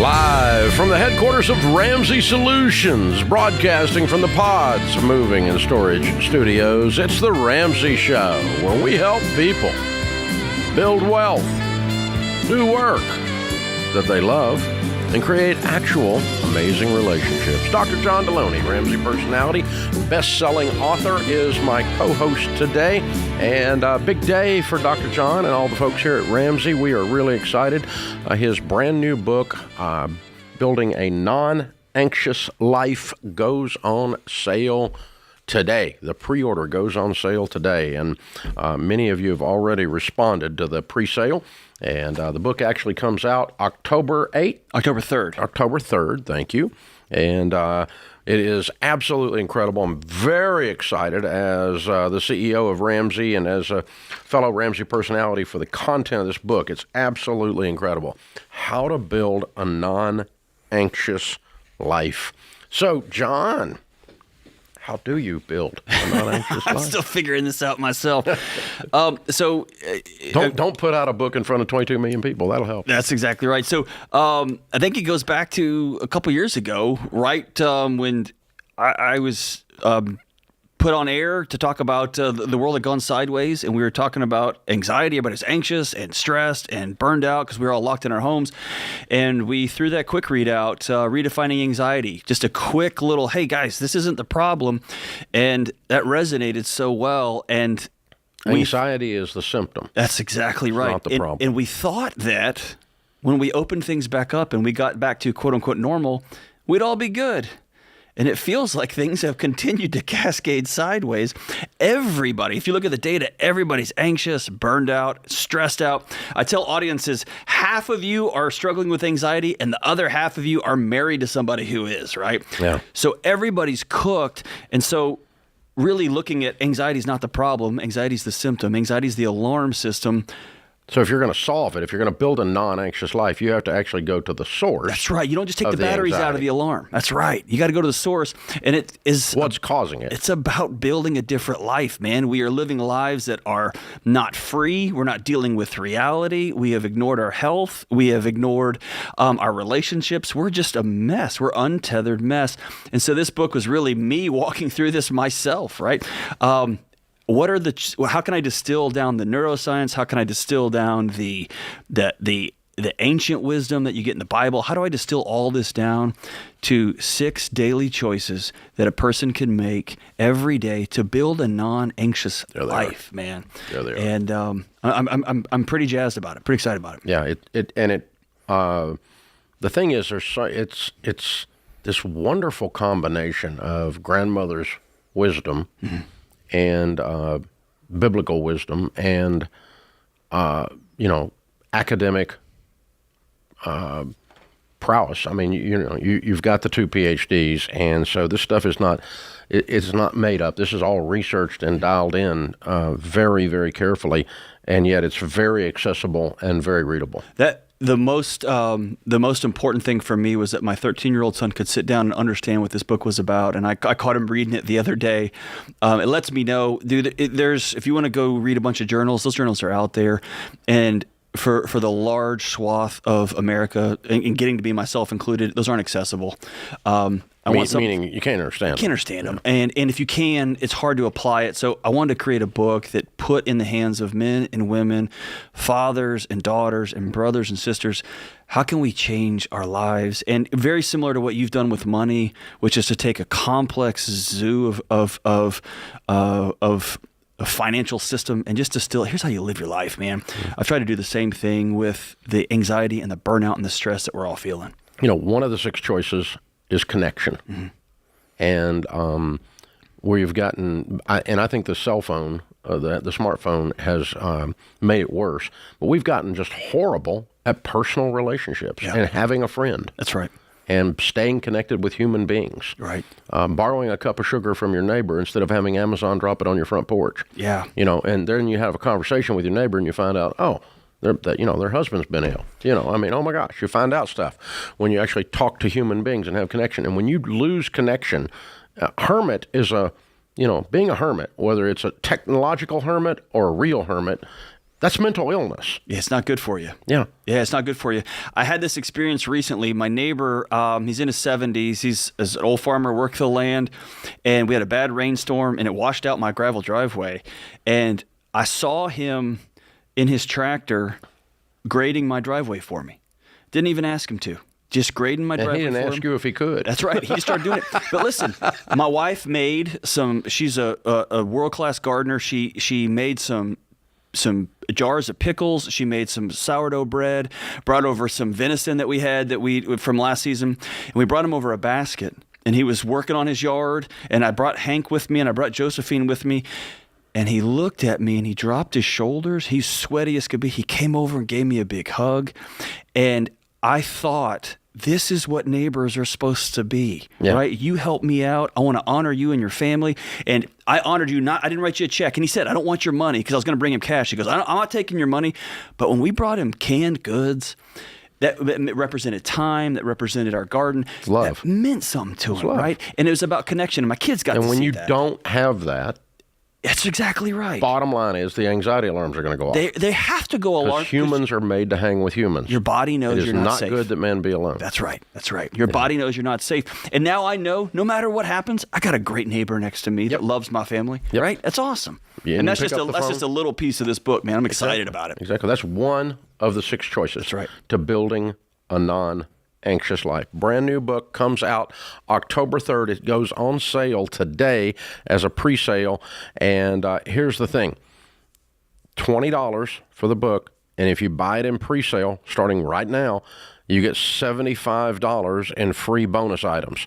Live from the headquarters of Ramsey Solutions, broadcasting from the Pods Moving and Storage Studios, it's the Ramsey Show, where we help people build wealth, do work that they love, and create actual amazing relationships. Dr. John Deloney, Ramsey personality, best-selling author, is my co-host today. And big day for Dr. John and all the folks here at Ramsey. We are really excited. His brand new book, Building a Non-Anxious Life, goes on sale today. The pre-order goes on sale today. And many of you have already responded to the pre-sale. And the book actually comes out October 8th? October 3rd. October 3rd, thank you. And it is absolutely incredible. I'm very excited as the CEO of Ramsey and as a fellow Ramsey personality for the content of this book. It's absolutely incredible. How to build a non-anxious life. So, John, how do you build a non-anxious life? I'm still figuring this out myself. Don't put out a book in front of 22 million people. That'll help. That's exactly right. So I think it goes back to a couple years ago, right when I was put on air to talk about the world had gone sideways, and we were talking about anxiety. Everybody was anxious and stressed and burned out because we were all locked in our homes. And we threw that quick readout, Redefining Anxiety, just a quick little, hey guys, this isn't the problem. And that resonated so well. And anxiety is the symptom. That's exactly right. Not the problem. And we thought that when we opened things back up and we got back to quote unquote normal, we'd all be good. And it feels like things have continued to cascade sideways. Everybody, if you look at the data, everybody's anxious, burned out, stressed out. I tell audiences, half of you are struggling with anxiety and the other half of you are married to somebody who is, right? Yeah. So everybody's cooked. And so really looking at anxiety is not the problem. Anxiety is the symptom. Anxiety is the alarm system. So if you're going to solve it, if you're going to build a non-anxious life, you have to actually go to the source. That's right. You don't just take the batteries out of the alarm. That's right. You got to go to the source. And it is what's causing it. It's about building a different life, man. We are living lives that are not free. We're not dealing with reality. We have ignored our health. We have ignored our relationships. We're just a mess. We're untethered mess. And so this book was really me walking through this myself, right? How can I distill down the neuroscience? How can I distill down the ancient wisdom that you get in the Bible? How do I distill all this down to 6 daily choices that a person can make every day to build a non-anxious life, man? There they are. And I'm pretty jazzed about it. Pretty excited about it. Yeah. The thing is, it's this wonderful combination of grandmother's wisdom. Mm-hmm. And biblical wisdom and, academic prowess. I mean, you've got the 2 PhDs, and so this stuff is not, it's not made up. This is all researched and dialed in very, very carefully, and yet it's very accessible and very readable. The most important thing for me was that my 13-year-old son could sit down and understand what this book was about, and I caught him reading it the other day. It lets me know, dude, if you want to go read a bunch of journals, those journals are out there, and for the large swath of America, and getting to be myself included, those aren't accessible. Meaning you can't understand them. You can't understand them. And if you can, it's hard to apply it. So I wanted to create a book that put in the hands of men and women, fathers and daughters and brothers and sisters, how can we change our lives? And very similar to what you've done with money, which is to take a complex zoo of a financial system and just distill, here's how you live your life, man. I've tried to do the same thing with the anxiety and the burnout and the stress that we're all feeling. One of the 6 choices is connection. Mm-hmm. And where you've gotten, I think the cell phone, the smartphone has made it worse, but we've gotten just horrible at personal relationships and having a friend. That's right. And staying connected with human beings. Right. Borrowing a cup of sugar from your neighbor instead of having Amazon drop it on your front porch. Yeah. And then you have a conversation with your neighbor and you find out, their husband's been ill. Oh my gosh, you find out stuff when you actually talk to human beings and have connection. And when you lose connection, hermit is being a hermit, whether it's a technological hermit or a real hermit, That's mental illness. Yeah, it's not good for you. Yeah. Yeah, it's not good for you. I had this experience recently. My neighbor, he's in his 70s. He's an old farmer, worked the land, and we had a bad rainstorm, and it washed out my gravel driveway. And I saw him in his tractor grading my driveway for me. Didn't even ask him to. Just grading my driveway for him. And he didn't ask you if he could. That's right. He just started doing it. But listen, my wife made some. She's a world-class gardener. She made some jars of pickles. She made some sourdough bread. Brought over some venison that we had from last season, and we brought him over a basket. And he was working on his yard. And I brought Hank with me, and I brought Josephine with me. And he looked at me and he dropped his shoulders. He's sweaty as could be. He came over and gave me a big hug. And I thought, this is what neighbors are supposed to be, right? You help me out. I want to honor you and your family. And I honored you. I didn't write you a check. And he said, I don't want your money, because I was going to bring him cash. He goes, I'm not taking your money. But when we brought him canned goods, that represented time, that represented our garden. It's love. That meant something to him, right? And it was about connection. And my kids got to see that. And when you don't have that, that's exactly right. bottom line is the anxiety alarms are going to go off. They have to go alarm. Because humans are made to hang with humans. Your body knows you're not safe. It is not good that men be alone. That's right. Your body knows you're not safe. And now I know, no matter what happens, I got a great neighbor next to me that loves my family. Right? That's awesome. Yeah, and that's just a little piece of this book, man. I'm excited about it. Exactly. That's one of the 6 choices. That's right. To building a non-anxious life. Brand new book comes out October 3rd. It goes on sale today as a pre-sale. And here's the thing. $20 for the book. And if you buy it in pre-sale, starting right now, you get $75 in free bonus items.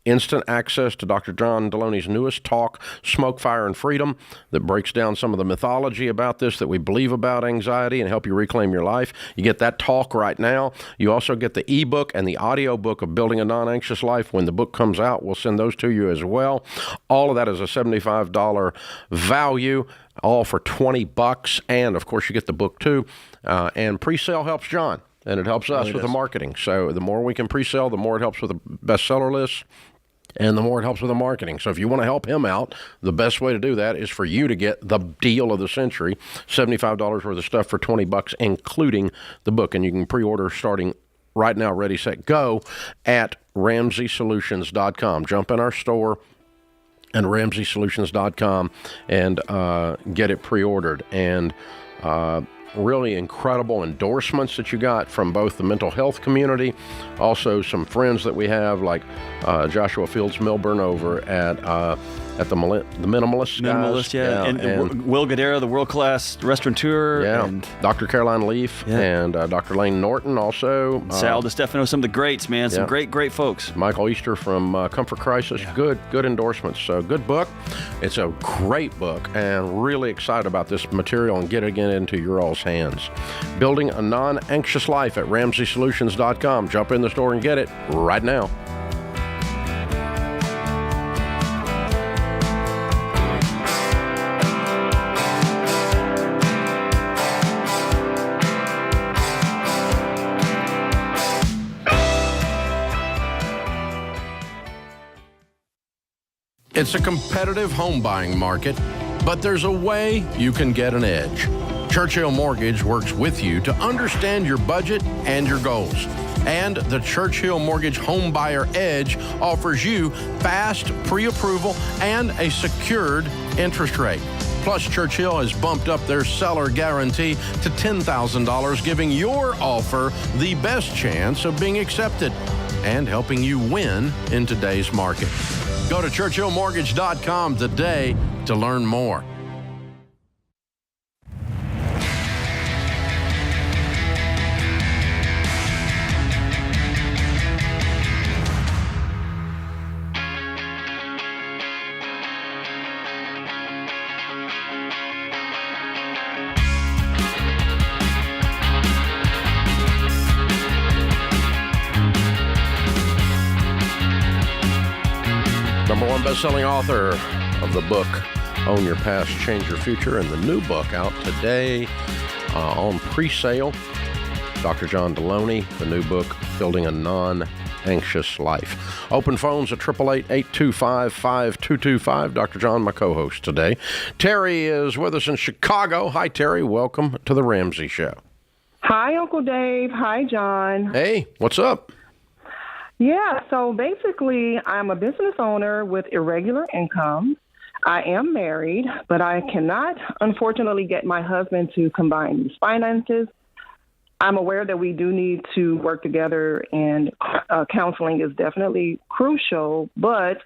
Instant access to Dr. John Deloney's newest talk, Smoke, Fire, and Freedom, that breaks down some of the mythology about this that we believe about anxiety and help you reclaim your life. You get that talk right now. You also get the ebook and the audio book of Building a Non-Anxious Life. When the book comes out, we'll send those to you as well. All of that is a $75 value, all for $20. And, of course, you get the book, too. And pre-sale helps John, and it helps us with the marketing. So the more we can pre-sale, the more it helps with the bestseller list, and the more it helps with the marketing. So if you want to help him out, the best way to do that is for you to get the deal of the century, $75 worth of stuff for $20, including the book. And you can pre-order starting right now, ready, set, go, at RamseySolutions.com. Jump in our store and RamseySolutions.com and get it pre-ordered. And really incredible endorsements that you got from both the mental health community, also some friends that we have, like Joshua Fields Milburn over at the Minimalist guys. And Will Guidera, the world-class restaurateur. And Dr. Caroline Leaf and Dr. Lane Norton also. Sal DiStefano, some of the greats, man. Some great folks. Michael Easter from Comfort Crisis. Good endorsements. So good book. It's a great book, and really excited about this material and getting it into your all's hands. Building a Non-Anxious Life at RamseySolutions.com. Jump in the store and get it right now. It's a competitive home buying market, but there's a way you can get an edge. Churchill Mortgage works with you to understand your budget and your goals. And the Churchill Mortgage Home Buyer Edge offers you fast pre-approval and a secured interest rate. Plus, Churchill has bumped up their seller guarantee to $10,000, giving your offer the best chance of being accepted and helping you win in today's market. Go to ChurchillMortgage.com today to learn more. #1 best-selling author of the book Own Your Past, Change Your Future, and the new book out today on pre-sale. Dr. John Deloney, the new book Building a Non-Anxious anxious life. Open phones at 888-825-5225. Dr. John, my co-host today. Terry is with us in Chicago. Hi, Terry. Welcome to the Ramsey Show. Hi, Uncle Dave. Hi, John. Hey, what's up? Yeah, so basically, I'm a business owner with irregular income. I am married, but I cannot, unfortunately, get my husband to combine these finances. I'm aware that we do need to work together, and counseling is definitely crucial. But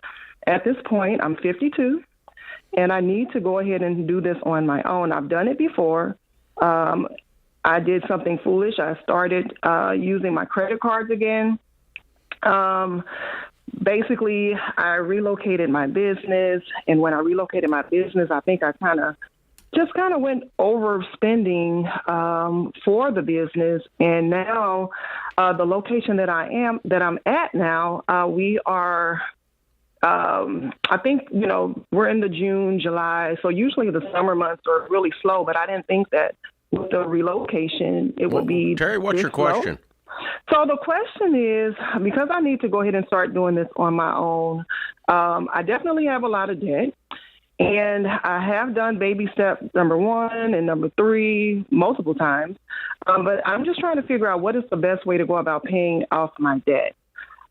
at this point, I'm 52, and I need to go ahead and do this on my own. I've done it before. I did something foolish. I started using my credit cards again. Basically, I relocated my business, and when I relocated my business, I think I kind of went overspending for the business. And now, the location that I'm at now, we are. I think we're in the June, July. So usually the summer months are really slow, but I didn't think that with the relocation it would be. Terry, what's your question? So the question is, because I need to go ahead and start doing this on my own, I definitely have a lot of debt. And I have done baby step number 1 and number 3 multiple times. But I'm just trying to figure out what is the best way to go about paying off my debt.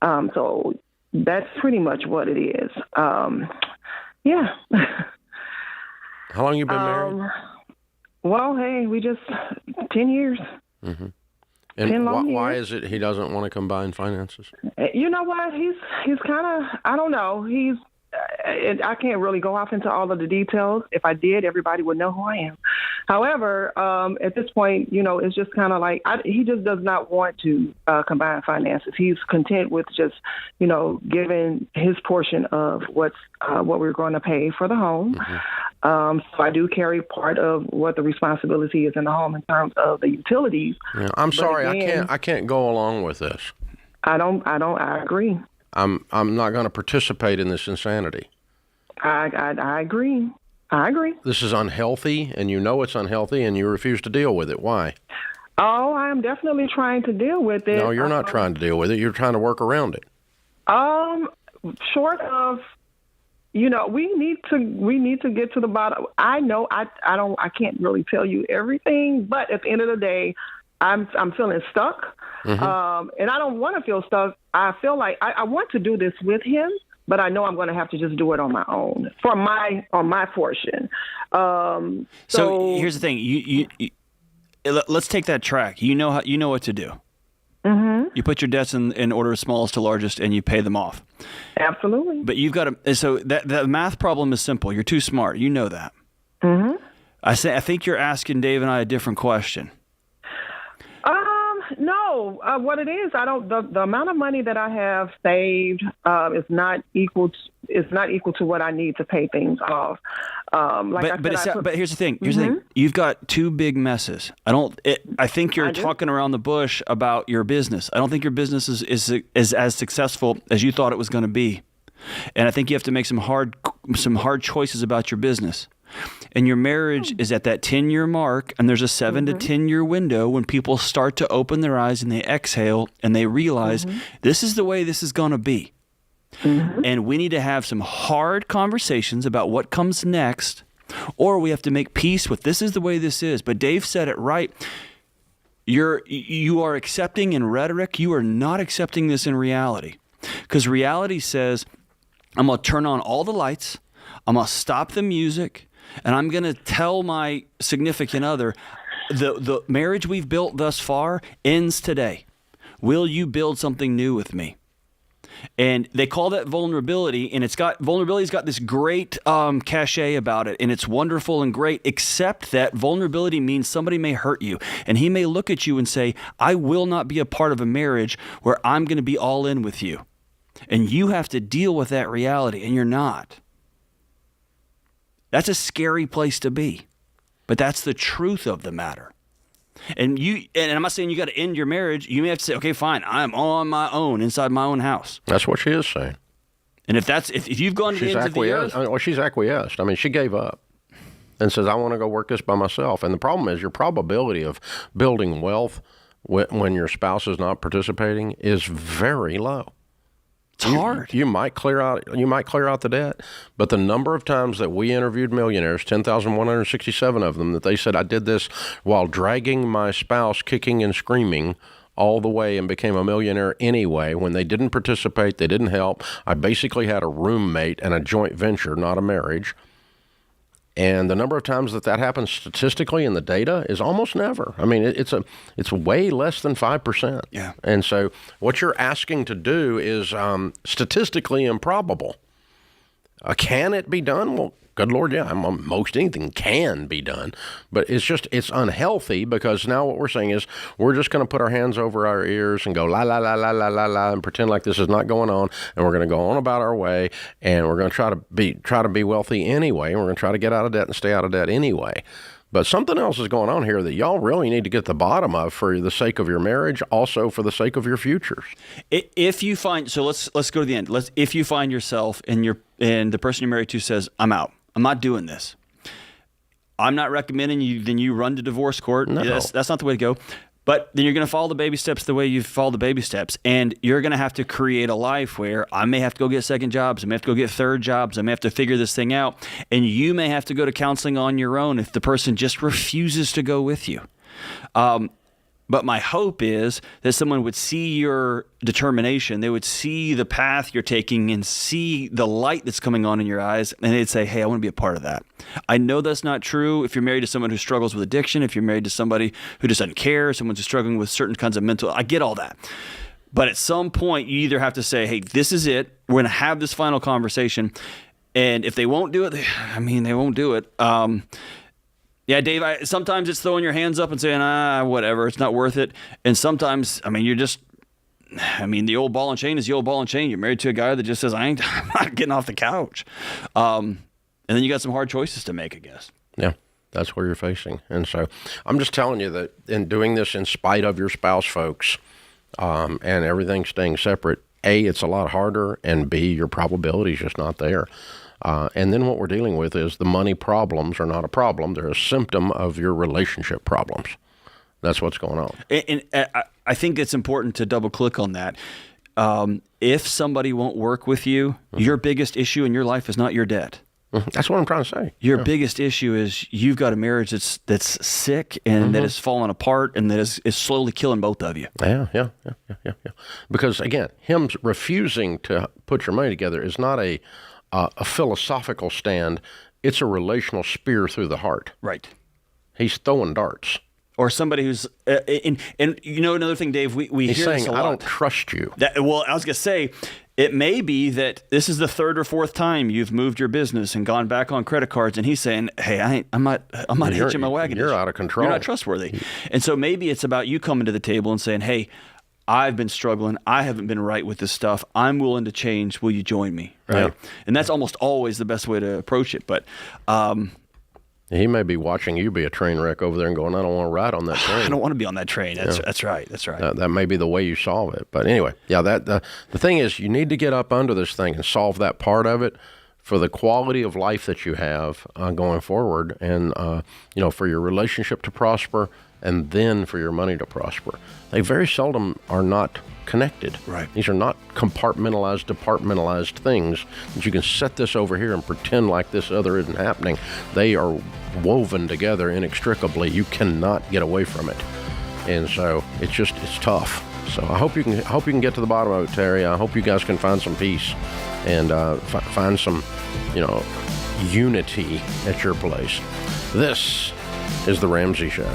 So that's pretty much what it is. Yeah. How long you been married? Well, hey, we just 10 years. Mm-hmm. And why is it he doesn't want to combine finances? You know what? He's kind of, I don't know. I can't really go off into all of the details. If I did, everybody would know who I am. However, at this point, it's just kind of like he just does not want to combine finances. He's content with just, giving his portion of what we're going to pay for the home. Mm-hmm. So I do carry part of what the responsibility is in the home in terms of the utilities. Yeah, I'm sorry, again, I can't go along with this. I agree. I'm not going to participate in this insanity. I agree. This is unhealthy, and it's unhealthy, and you refuse to deal with it. Why? Oh, I am definitely trying to deal with it. No, you're not trying to deal with it. You're trying to work around it. Short of, we need to get to the bottom. I know I can't really tell you everything, but at the end of the day, I'm feeling stuck. Mm-hmm. And I don't want to feel stuck. I feel like I want to do this with him, but I know I'm going to have to just do it on my own on my portion. So here's the thing: you let's take that track. You know what to do. Mm-hmm. You put your debts in order of smallest to largest, and you pay them off. Absolutely. But you've got to. So that math problem is simple. You're too smart. You know that. Mm-hmm. I think you're asking Dave and I a different question. No, what it is, the amount of money that I have saved is not equal to what I need to pay things off. But here's the thing. Here's the thing. You've got 2 big messes. I think you're talking around the bush about your business. I don't think your business is as successful as you thought it was going to be. And I think you have to make some hard choices about your business. And your marriage is at that 10-year mark, and there's a 7 to 10-year window when people start to open their eyes and they exhale and they realize this is the way this is going to be. Mm-hmm. And we need to have some hard conversations about what comes next, or we have to make peace with this is the way this is. But Dave said it right. You are accepting in rhetoric. You are not accepting this in reality, because reality says, I'm going to turn on all the lights. I'm going to stop the music. And I'm going to tell my significant other, the marriage we've built thus far ends today. Will you build something new with me? And they call that vulnerability, and vulnerability's got this great cachet about it, and it's wonderful and great, except that vulnerability means somebody may hurt you, and he may look at you and say, I will not be a part of a marriage where I'm going to be all in with you. And you have to deal with that reality, and you're not. That's a scary place to be, but that's the truth of the matter. And I'm not saying you got to end your marriage. You may have to say, okay, fine, I'm on my own inside my own house. That's what she is saying. And if you've gone to the ends of the earth, well, she's acquiesced. I mean, she gave up and says, I want to go work this by myself. And the problem is your probability of building wealth when your spouse is not participating is very low. It's hard. You might clear out the debt, but the number of times that we interviewed millionaires, 10,167 of them, that they said, I did this while dragging my spouse kicking and screaming all the way and became a millionaire anyway. When they didn't participate, they didn't help. I basically had a roommate and a joint venture, not a marriage. And the number of times that happens statistically in the data is almost never. I mean, it's way less than 5%. Yeah. And so what you're asking to do is statistically improbable. Can it be done? Well, good Lord, yeah. Most anything can be done. But it's unhealthy, because now what we're saying is we're just going to put our hands over our ears and go la, la, la, la, la, la, la, and pretend like this is not going on. And we're going to go on about our way, and we're going to try to be wealthy anyway. And we're going to try to get out of debt and stay out of debt anyway. But something else is going on here that y'all really need to get the bottom of for the sake of your marriage, also for the sake of your futures. If you find, so let's go to the end. If you find yourself and the person you're married to says, I'm out. I'm not doing this. I'm not recommending you run to divorce court. No. That's not the way to go. But then you're going to follow the baby steps the way you follow the baby steps. And you're going to have to create a life where I may have to go get second jobs. I may have to go get third jobs. I may have to figure this thing out. And you may have to go to counseling on your own if the person just refuses to go with you. But my hope is that someone would see your determination. They would see the path you're taking and see the light that's coming on in your eyes. And they'd say, hey, I want to be a part of that. I know that's not true if you're married to someone who struggles with addiction, if you're married to somebody who just doesn't care, someone who's struggling with certain kinds of mental, I get all that. But at some point, you either have to say, hey, this is it. We're going to have this final conversation. And if they won't do it, they won't do it. Yeah, Dave, sometimes it's throwing your hands up and saying, whatever, it's not worth it. And sometimes, the old ball and chain is the old ball and chain. You're married to a guy that just says, I'm not getting off the couch. And then you got some hard choices to make, I guess. Yeah, that's where you're facing. And so I'm just telling you that in doing this in spite of your spouse, folks, and everything staying separate, A, it's a lot harder, and B, your probability is just not there. And then what we're dealing with is the money problems are not a problem. They're a symptom of your relationship problems. That's what's going on. And I think it's important to double click on that. If somebody won't work with you, your biggest issue in your life is not your debt. That's what I'm trying to say. Your biggest issue is you've got a marriage that's sick and that is falling apart and that is slowly killing both of you. Yeah. Because, again, him refusing to put your money together is not a philosophical stand. It's a relational spear through the heart. Right. He's throwing darts. Or somebody who's and another thing, Dave, we He's hear saying, this a lot. I don't trust you. I was gonna say, it may be that this is the third or fourth time you've moved your business and gone back on credit cards, and he's saying, hey, I'm not hitching my wagon. You're out of control. You're not trustworthy. And so maybe it's about you coming to the table and saying, hey, I've been struggling. I haven't been right with this stuff. I'm willing to change. Will you join me? Right. Yeah. And that's almost always the best way to approach it. But he may be watching you be a train wreck over there and going, I don't want to ride on that train. I don't want to be on that train. That's right. That's right. That may be the way you solve it. But anyway, yeah, the thing is, you need to get up under this thing and solve that part of it for the quality of life that you have going forward, and for your relationship to prosper, and then for your money to prosper. They very seldom are not connected. Right. These are not compartmentalized, departmentalized things that you can set this over here and pretend like this other isn't happening. They are woven together inextricably. You cannot get away from it. And so it's tough. So I hope you can get to the bottom of it, Terry. I hope you guys can find some peace and find some, unity at your place. This is the Ramsey Show.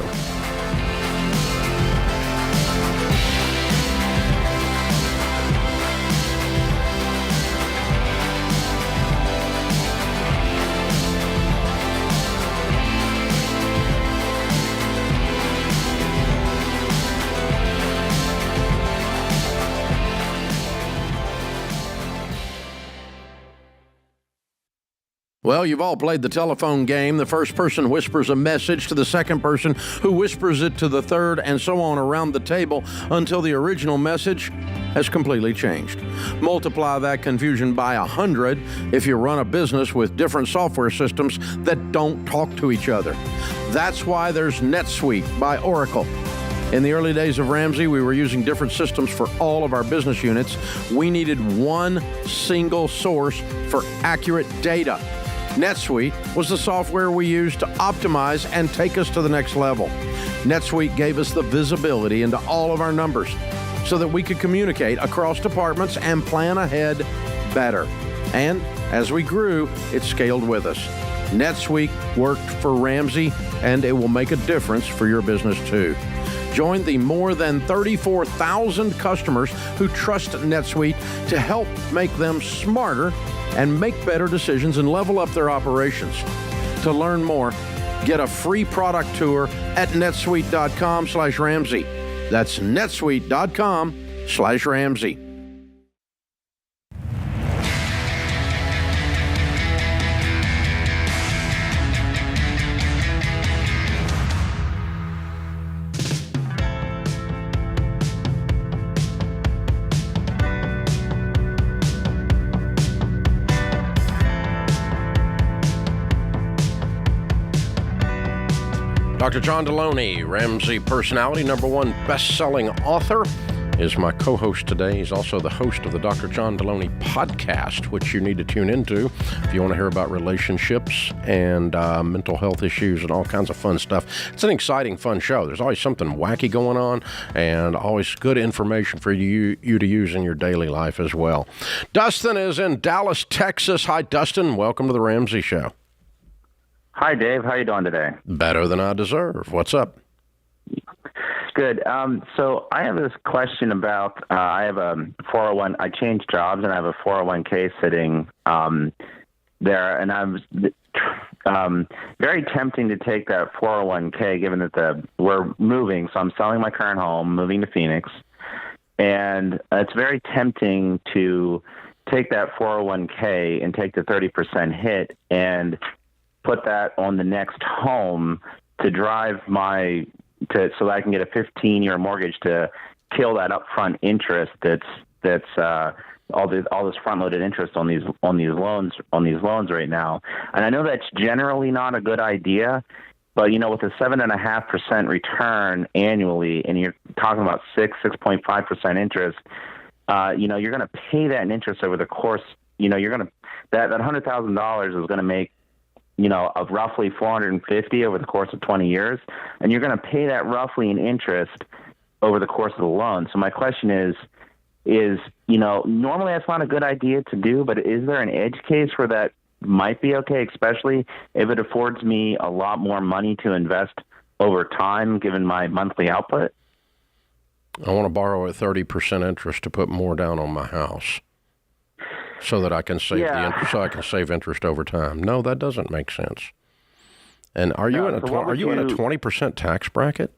Well, you've all played the telephone game. The first person whispers a message to the second person, who whispers it to the third, and so on around the table until the original message has completely changed. Multiply that confusion by 100 if you run a business with different software systems that don't talk to each other. That's why there's NetSuite by Oracle. In the early days of Ramsey, we were using different systems for all of our business units. We needed one single source for accurate data. NetSuite was the software we used to optimize and take us to the next level. NetSuite gave us the visibility into all of our numbers so that we could communicate across departments and plan ahead better. And as we grew, it scaled with us. NetSuite worked for Ramsey, and it will make a difference for your business too. Join the more than 34,000 customers who trust NetSuite to help make them smarter and make better decisions and level up their operations. To learn more, get a free product tour at netsuite.com/Ramsey. That's netsuite.com/Ramsey. Dr. John Deloney, Ramsey personality, #1 best-selling author, is my co-host today. He's also the host of the Dr. John Deloney podcast, which you need to tune into if you want to hear about relationships and mental health issues and all kinds of fun stuff. It's an exciting, fun show. There's always something wacky going on and always good information for you to use in your daily life as well. Dustin is in Dallas, Texas. Hi, Dustin. Welcome to the Ramsey Show. Hi, Dave. How you doing today? Better than I deserve. What's up? Good. So I have this question about, I have a 401, I changed jobs and I have a 401k sitting there, and I was very tempting to take that 401k given that we're moving. So I'm selling my current home, moving to Phoenix, and it's very tempting to take that 401k and take the 30% hit and put that on the next home to drive so that I can get a 15-year mortgage to kill that upfront interest that's all this front-loaded interest on these loans right now. And I know that's generally not a good idea, but with a 7.5% return annually, and you're talking about 6.5% interest, you're going to pay that in interest over the course. That $100,000 is going to make of roughly $450 over the course of 20 years, and you're going to pay that roughly in interest over the course of the loan. So my question is normally that's not a good idea to do, but is there an edge case where that might be okay, especially if it affords me a lot more money to invest over time, given my monthly output? I want to borrow at 30% interest to put more down on my house, so that I can save save interest over time. No, that doesn't make sense. And are you in a 20% tax bracket?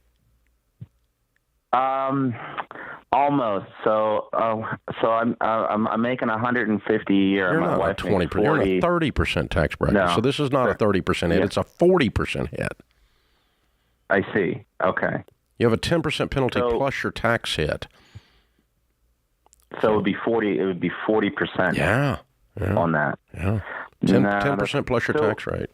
Almost. So I'm making $150 a year. You're my not wife 20%. You're in a 30% tax bracket. No. So this is not a 30% hit. It's a 40% hit. I see. Okay. You have a 10% penalty plus your tax hit. So it would be 40. It would be 40%. Yeah. On that. Yeah. 10% plus your tax rate.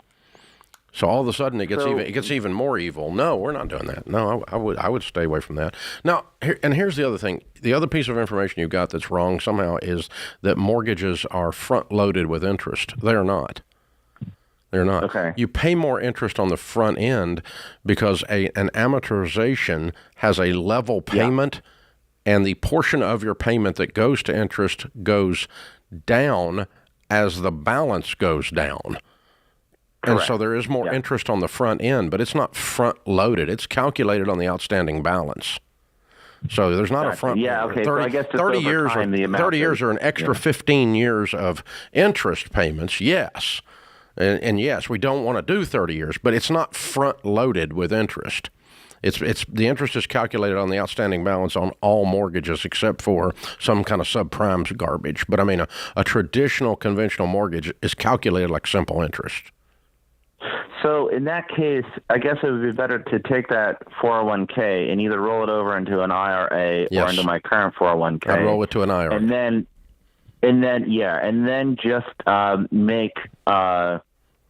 So all of a sudden it gets even more evil. No, we're not doing that. No, I would stay away from that. Now, here's the other thing. The other piece of information you got that's wrong somehow is that mortgages are front loaded with interest. They're not. They're not. Okay. You pay more interest on the front end because an amortization has a level payment. Yeah. And the portion of your payment that goes to interest goes down as the balance goes down. Correct. And so there is more interest on the front end, but it's not front loaded. It's calculated on the outstanding balance. So there's not a front. Yeah, okay. 30, so I guess 30 years time, or 30 years or an extra 15 years of interest payments. Yes. And yes, we don't want to do 30 years, but it's not front loaded with interest. It's the interest is calculated on the outstanding balance on all mortgages except for some kind of subprime garbage. But I mean, a traditional conventional mortgage is calculated like simple interest. So in that case, I guess it would be better to take that 401k and either roll it over into an IRA or into my current 401k. I'd roll it to an IRA. And then just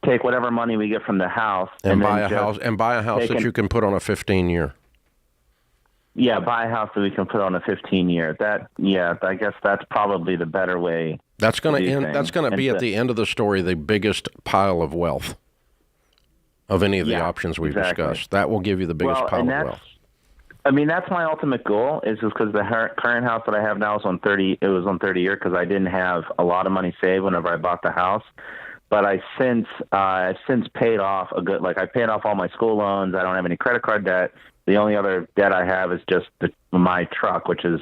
take whatever money we get from the house and buy a house that you can put on a 15-year. buy a house that we can put on a 15-year. I guess that's probably the better way. That's going to end. That's going to be at the end of the story the biggest pile of wealth of any of the options we've discussed. That will give you the biggest pile of wealth. I mean, that's my ultimate goal. Is just because the current house that I have now is on 30. It was on 30 year because I didn't have a lot of money saved whenever I bought the house. But I've since paid off a good. Like I paid off all my school loans. I don't have any credit card debt. The only other debt I have is just my truck, which is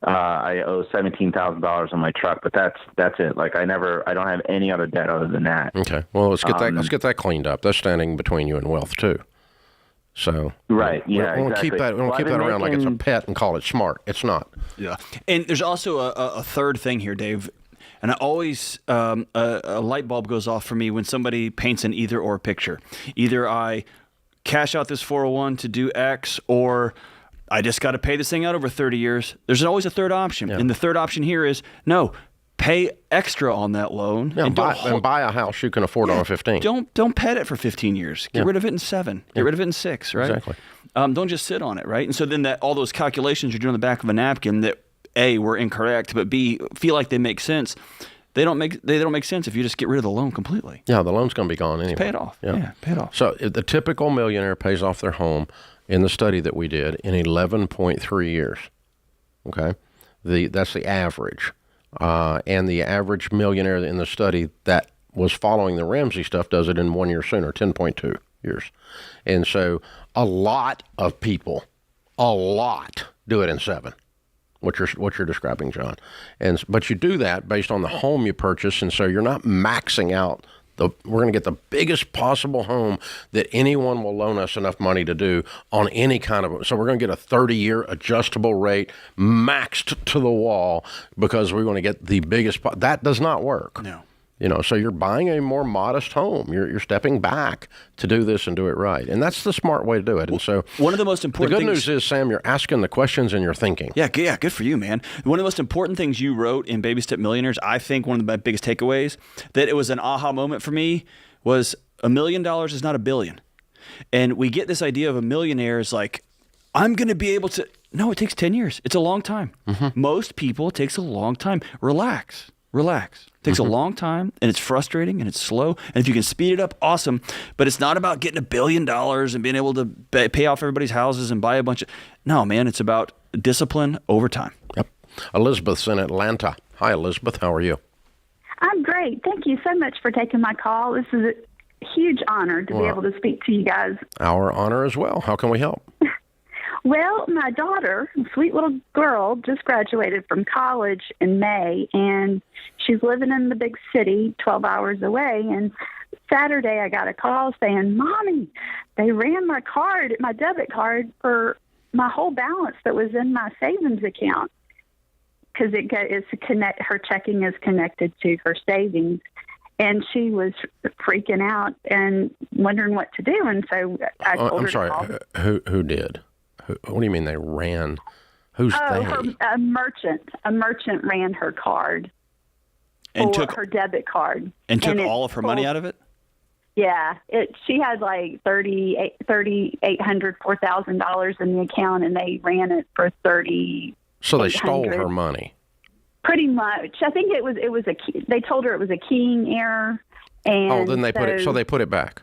I owe $17,000 on my truck. But that's it. Like I don't have any other debt other than that. Okay. Well, let's get that cleaned up. That's standing between you and wealth too. So right, yeah, we don't keep that around like it's a pet and call it smart. It's not. Yeah, and there's also a third thing here, Dave. And I always a light bulb goes off for me when somebody paints an either or picture. Either I cash out this 401 to do X, or I just got to pay this thing out over 30 years. There's always a third option, and the third option here is no. Pay extra on that loan and buy a house you can afford on 15. Don't pet it for 15 years. Get rid of it in 7. Get rid of it in 6. Right? Exactly. Don't just sit on it. Right. And so then all those calculations you're doing on the back of a napkin that A, were incorrect, but B, feel like they make sense. They don't make sense if you just get rid of the loan completely. Yeah, the loan's going to be gone anyway. Just pay it off. Yeah, pay it off. So the typical millionaire pays off their home in the study that we did in 11.3 years. Okay, that's the average. And the average millionaire in the study that was following the Ramsey stuff does it in 1 year sooner, 10.2 years. And so a lot of people, do it in 7, what you're describing, John. But you do that based on the home you purchase, and so you're not maxing out. We're going to get the biggest possible home that anyone will loan us enough money to do on any kind of. So we're going to get a 30-year adjustable rate maxed to the wall because we're going to get the biggest. That does not work. No. So you're buying a more modest home. You're stepping back to do this and do it right. And that's the smart way to do it. And so one of the most important The good news is, Sam, you're asking the questions and you're thinking. Yeah, good for you, man. One of the most important things you wrote in Baby Step Millionaires, I think one of my biggest takeaways, that it was an aha moment for me, was $1 million is not $1 billion. And we get this idea of a millionaire is like, I'm going to be able to. No, it takes 10 years. It's a long time. Mm-hmm. Most people, it takes a long time. Relax. It takes a long time, and it's frustrating, and it's slow. And if you can speed it up, awesome. But it's not about getting $1 billion and being able to pay off everybody's houses and buy a bunch of. No, man, it's about discipline over time. Yep. Elizabeth's in Atlanta. Hi, Elizabeth. How are you? I'm great. Thank you so much for taking my call. This is a huge honor to be able to speak to you guys. Our honor as well. How can we help? Well, my daughter, a sweet little girl, just graduated from college in May, and she's living in the big city 12 hours away. And Saturday I got a call saying, Mommy, they ran my debit card for my whole balance that was in my savings account, because her checking is connected to her savings. And she was freaking out and wondering what to do. And so I told her to call. I'm sorry, who did? What do you mean they ran? Who's they? A merchant ran her card and took her debit card and took all of her money out of it. Yeah, she had like $3,800, $4,000 in the account, and they ran it for $30,000. So they stole her money. Pretty much. I think it was a key. They told her it was a keying error, and then they put it back.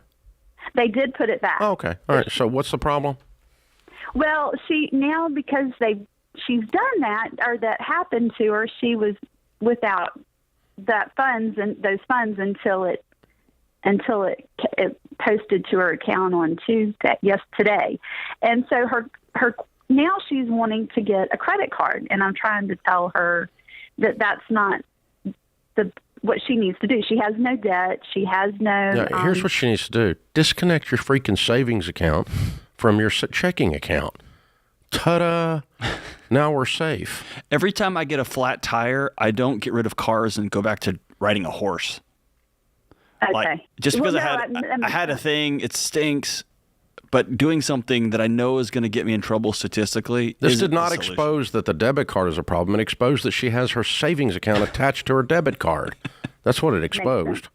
They did put it back. Oh, okay, all right. So what's the problem? Well, because she's done that, or that happened to her, she was without those funds until it posted to her account on today. And so her now she's wanting to get a credit card, and I'm trying to tell her that that's not what she needs to do. She has no debt. She has no. Here's what she needs to do: disconnect your freaking savings account from your checking account. Ta-da! Now we're safe. Every time I get a flat tire, I don't get rid of cars and go back to riding a horse. Okay. Just because I had a thing, it stinks. But doing something that I know is going to get me in trouble statistically. This did not expose that the debit card is a problem. It exposed that she has her savings account attached to her debit card. That's what it exposed.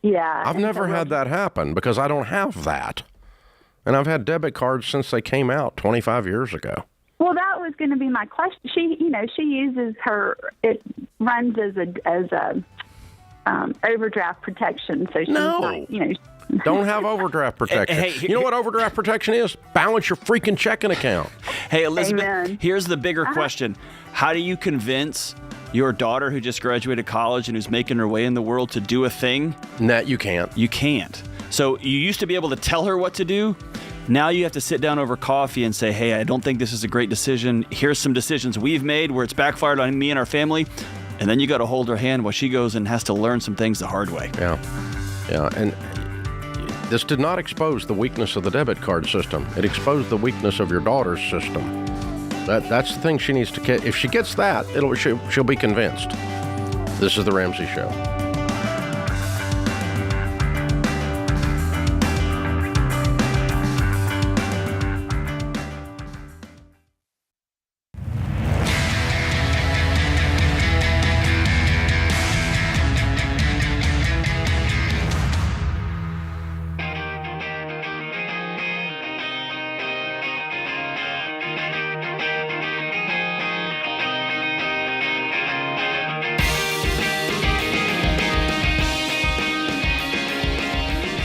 Yeah. I've never had that happen because I don't have that. And I've had debit cards since they came out 25 years ago. Well, that was going to be my question. She uses it runs as a overdraft protection. So she's not, Don't have overdraft protection. Hey, you know what overdraft protection is? Balance your freaking checking account. Hey, Elizabeth, Amen. Here's the bigger question. How do you convince your daughter who just graduated college and who's making her way in the world to do a thing? Nah, you can't. You can't. So you used to be able to tell her what to do. Now you have to sit down over coffee and say, hey, I don't think this is a great decision. Here's some decisions we've made where it's backfired on me and our family. And then you got to hold her hand while she goes and has to learn some things the hard way. Yeah. And this did not expose the weakness of the debit card system. It exposed the weakness of your daughter's system. That's the thing she needs to get. If she gets that, she'll be convinced. This is The Ramsey Show.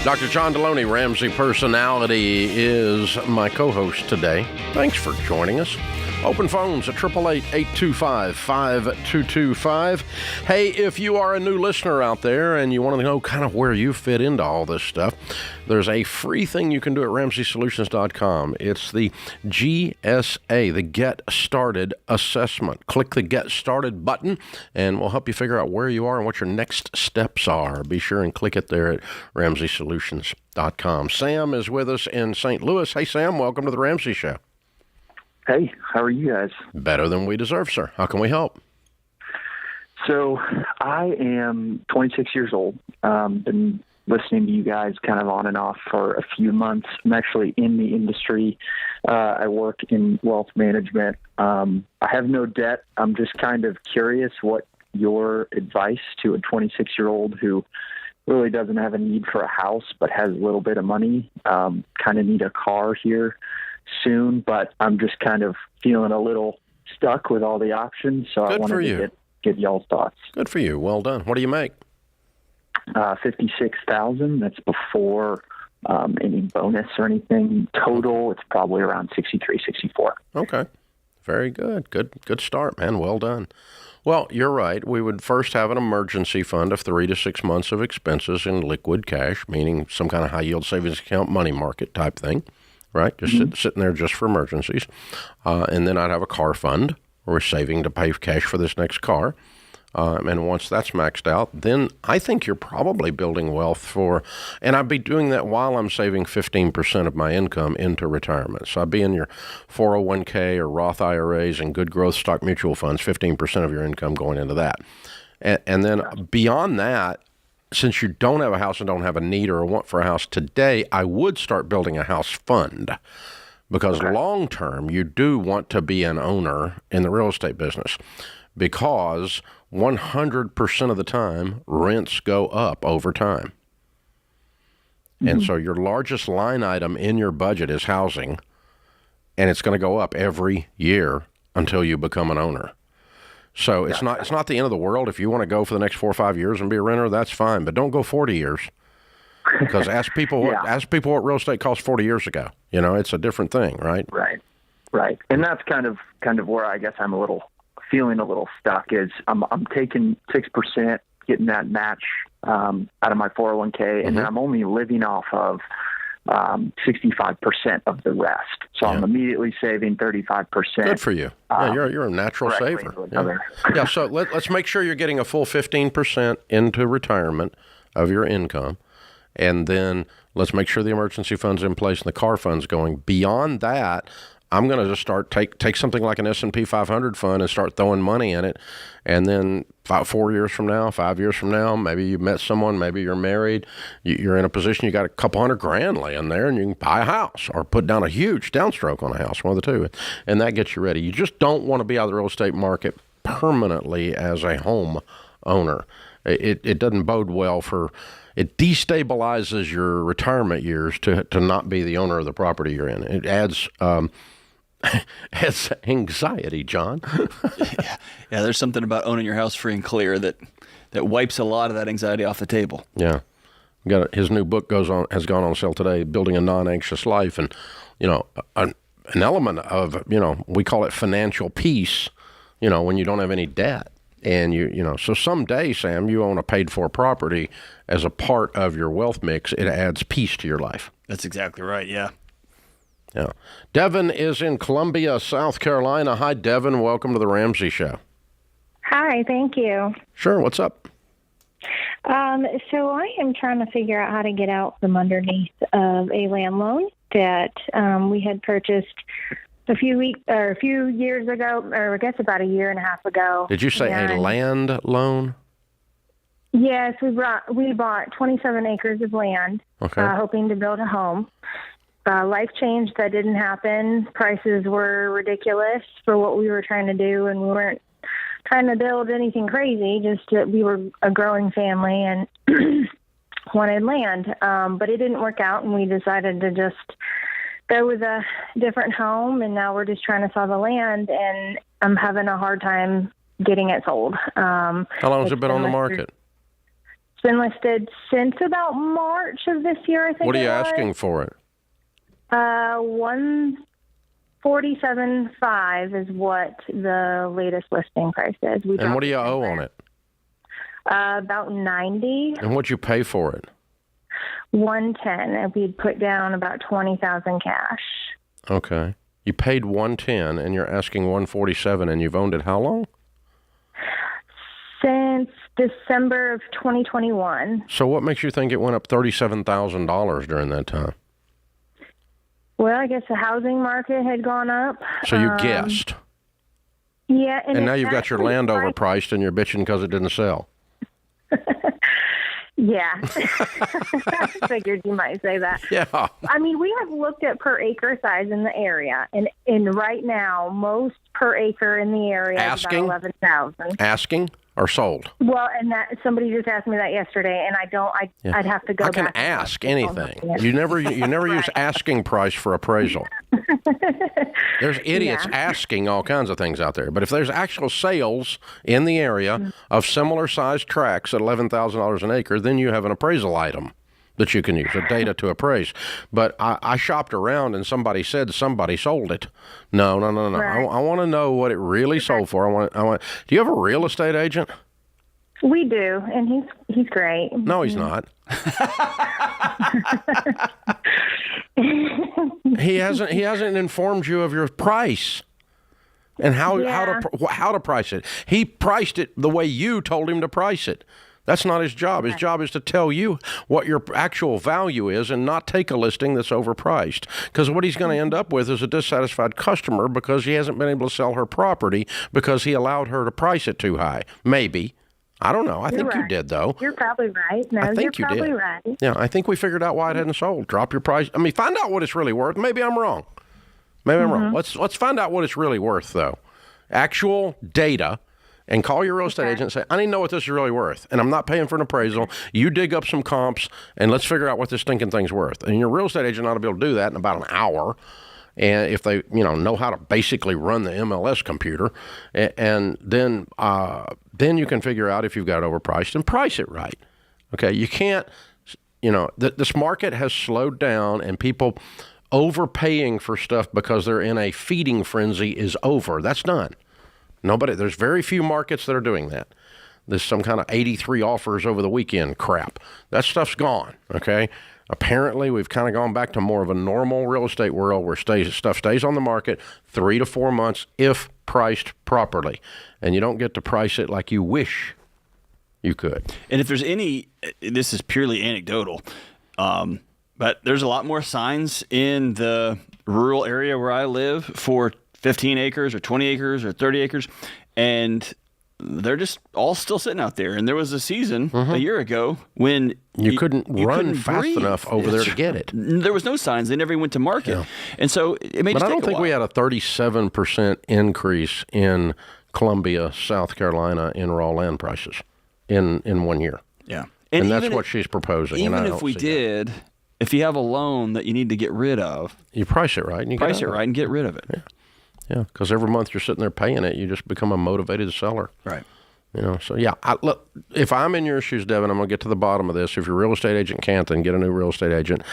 Dr. John Deloney, Ramsey Personality, is my co-host today. Thanks for joining us. Open phones at 888-825-5225. Hey, if you are a new listener out there and you want to know kind of where you fit into all this stuff, there's a free thing you can do at RamseySolutions.com. It's the GSA, the Get Started Assessment. Click the Get Started button, and we'll help you figure out where you are and what your next steps are. Be sure and click it there at RamseySolutions.com. Sam is with us in St. Louis. Hey, Sam, welcome to The Ramsey Show. Hey, how are you guys? Better than we deserve, sir. How can we help? So I am 26 years old. Been listening to you guys kind of on and off for a few months. I'm actually in the industry. I work in wealth management. I have no debt. I'm just kind of curious what your advice to a 26-year-old who really doesn't have a need for a house but has a little bit of money, kind of need a car here soon, but I'm just kind of feeling a little stuck with all the options. So I wanted to get y'all's thoughts. Good for you. Well done. What do you make? $56,000. That's before any bonus or anything. Total, it's probably around 63, 64. Okay. Very good. Good start, man. Well done. Well, you're right. We would first have an emergency fund of 3 to 6 months of expenses in liquid cash, meaning some kind of high yield savings account, money market type thing. Right, just sitting there just for emergencies. And then I'd have a car fund where we're saving to pay cash for this next car. And once that's maxed out, then I think you're probably building wealth and I'd be doing that while I'm saving 15% of my income into retirement. So I'd be in your 401k or Roth IRAs and good growth stock mutual funds, 15% of your income going into that. And then beyond that, since you don't have a house and don't have a need or a want for a house today, I would start building a house fund because long term, you do want to be an owner in the real estate business because 100% of the time, rents go up over time. Mm-hmm. And so your largest line item in your budget is housing, and it's going to go up every year until you become an owner. So it's not the end of the world. If you want to go for the next 4 or 5 years and be a renter, that's fine. But don't go 40 years because ask people what real estate cost 40 years ago. You know, it's a different thing, right? Right. And that's kind of where I guess I'm feeling a little stuck is I'm taking 6%, getting that match out of my 401k, and then I'm only living off of 65% of the rest. So I'm immediately saving 35%. Good for you. Yeah, you're a natural saver. Yeah. So let's make sure you're getting a full 15% into retirement of your income. And then let's make sure the emergency fund's in place and the car fund's going. Beyond that, I'm going to just start take something like an S&P 500 fund and start throwing money in it. And then 4 years from now, 5 years from now, maybe you met someone, maybe you're married, you're in a position, you got a couple $100,000 laying there and you can buy a house or put down a huge downstroke on a house, one of the two. And that gets you ready. You just don't want to be out of the real estate market permanently as a home owner. It doesn't bode well it destabilizes your retirement years to not be the owner of the property you're in. It adds It's anxiety, John. Yeah, there's something about owning your house free and clear that wipes a lot of that anxiety off the table. Yeah. His new book has gone on sale today, Building a Non-Anxious Life. And, an element of, we call it financial peace, when you don't have any debt. And so someday, Sam, you own a paid-for property as a part of your wealth mix. It adds peace to your life. That's exactly right. Yeah. Yeah. Devin is in Columbia, South Carolina. Hi, Devin. Welcome to the Ramsey Show. Hi, thank you. Sure. What's up? So I am trying to figure out how to get out from underneath of a land loan that we had purchased a few years ago, or I guess about a year and a half ago. Did you say a land loan? Yes, we bought 27 acres of land, hoping to build a home. Life changed. That didn't happen. Prices were ridiculous for what we were trying to do, and we weren't trying to build anything crazy. Just we were a growing family and wanted land, but it didn't work out, and we decided to just go with a different home. And now we're just trying to sell the land, and I'm having a hard time getting it sold. How long has it been on the market? It's been listed since about March of this year, I think. What are you asking for it? $147.5 is what the latest listing price is. And what do you owe on it? About $90. And what'd you pay for it? $110, and we'd put down about $20,000 cash. Okay. You paid $110, and you're asking $147, and you've owned it how long? Since December of 2021. So what makes you think it went up $37,000 during that time? Well, I guess the housing market had gone up. So you guessed. Yeah. And now you've got your land overpriced, and you're bitching because it didn't sell. Yeah. I figured you might say that. Yeah. I mean, we have looked at per acre size in the area, and right now, most per acre in the area is about $11,000. Asking or sold? Well, and that somebody just asked me that yesterday, and I'd have to go back. I can ask anything. You never use asking price for appraisal. There's idiots asking all kinds of things out there. But if there's actual sales in the area of similar sized tracts at $11,000 an acre, then you have an appraisal item that you can use, a data to appraise. But I shopped around and somebody said somebody sold it. No. Right. I want to know what it really sold for. I want. Do you have a real estate agent? We do, and he's great. No, he's not. He hasn't informed you of your price and how to price it. He priced it the way you told him to price it. That's not his job. His job is to tell you what your actual value is and not take a listing that's overpriced. Because what he's going to end up with is a dissatisfied customer because he hasn't been able to sell her property because he allowed her to price it too high. Maybe. I don't know. I think you did, though. You're probably right. No, I think you're probably right. Yeah, I think we figured out why it hadn't sold. Drop your price. I mean, find out what it's really worth. Maybe I'm wrong. Maybe I'm wrong. Let's find out what it's really worth, though. Actual data. And call your real estate agent and say, I need to know what this is really worth. And I'm not paying for an appraisal. You dig up some comps, and let's figure out what this stinking thing's worth. And your real estate agent ought to be able to do that in about an hour. And if they, know how to basically run the MLS computer, and then you can figure out if you've got it overpriced and price it right. Okay, you can't, this market has slowed down, and people overpaying for stuff because they're in a feeding frenzy is over. That's done. There's very few markets that are doing that. There's some kind of 83 offers over the weekend crap. That stuff's gone, okay? Apparently, we've kind of gone back to more of a normal real estate world where stuff stays on the market 3 to 4 months if priced properly. And you don't get to price it like you wish you could. And if there's this is purely anecdotal, but there's a lot more signs in the rural area where I live for 15 acres or 20 acres or 30 acres, and they're just all still sitting out there. And there was a season a year ago when you couldn't run fast enough over there to get it. There was no signs. They never went to market. Yeah. And so it may just take a while. But I don't think we had a 37% increase in Columbia, South Carolina in raw land prices in 1 year. Yeah. And that's what she's proposing. Even if we did, if you have a loan that you need to get rid of, you price it right. And and get rid of it. Yeah. Yeah, because every month you're sitting there paying it, you just become a motivated seller. Right. So yeah, look, if I'm in your shoes, Devin, I'm going to get to the bottom of this. If your real estate agent can't, then get a new real estate agent,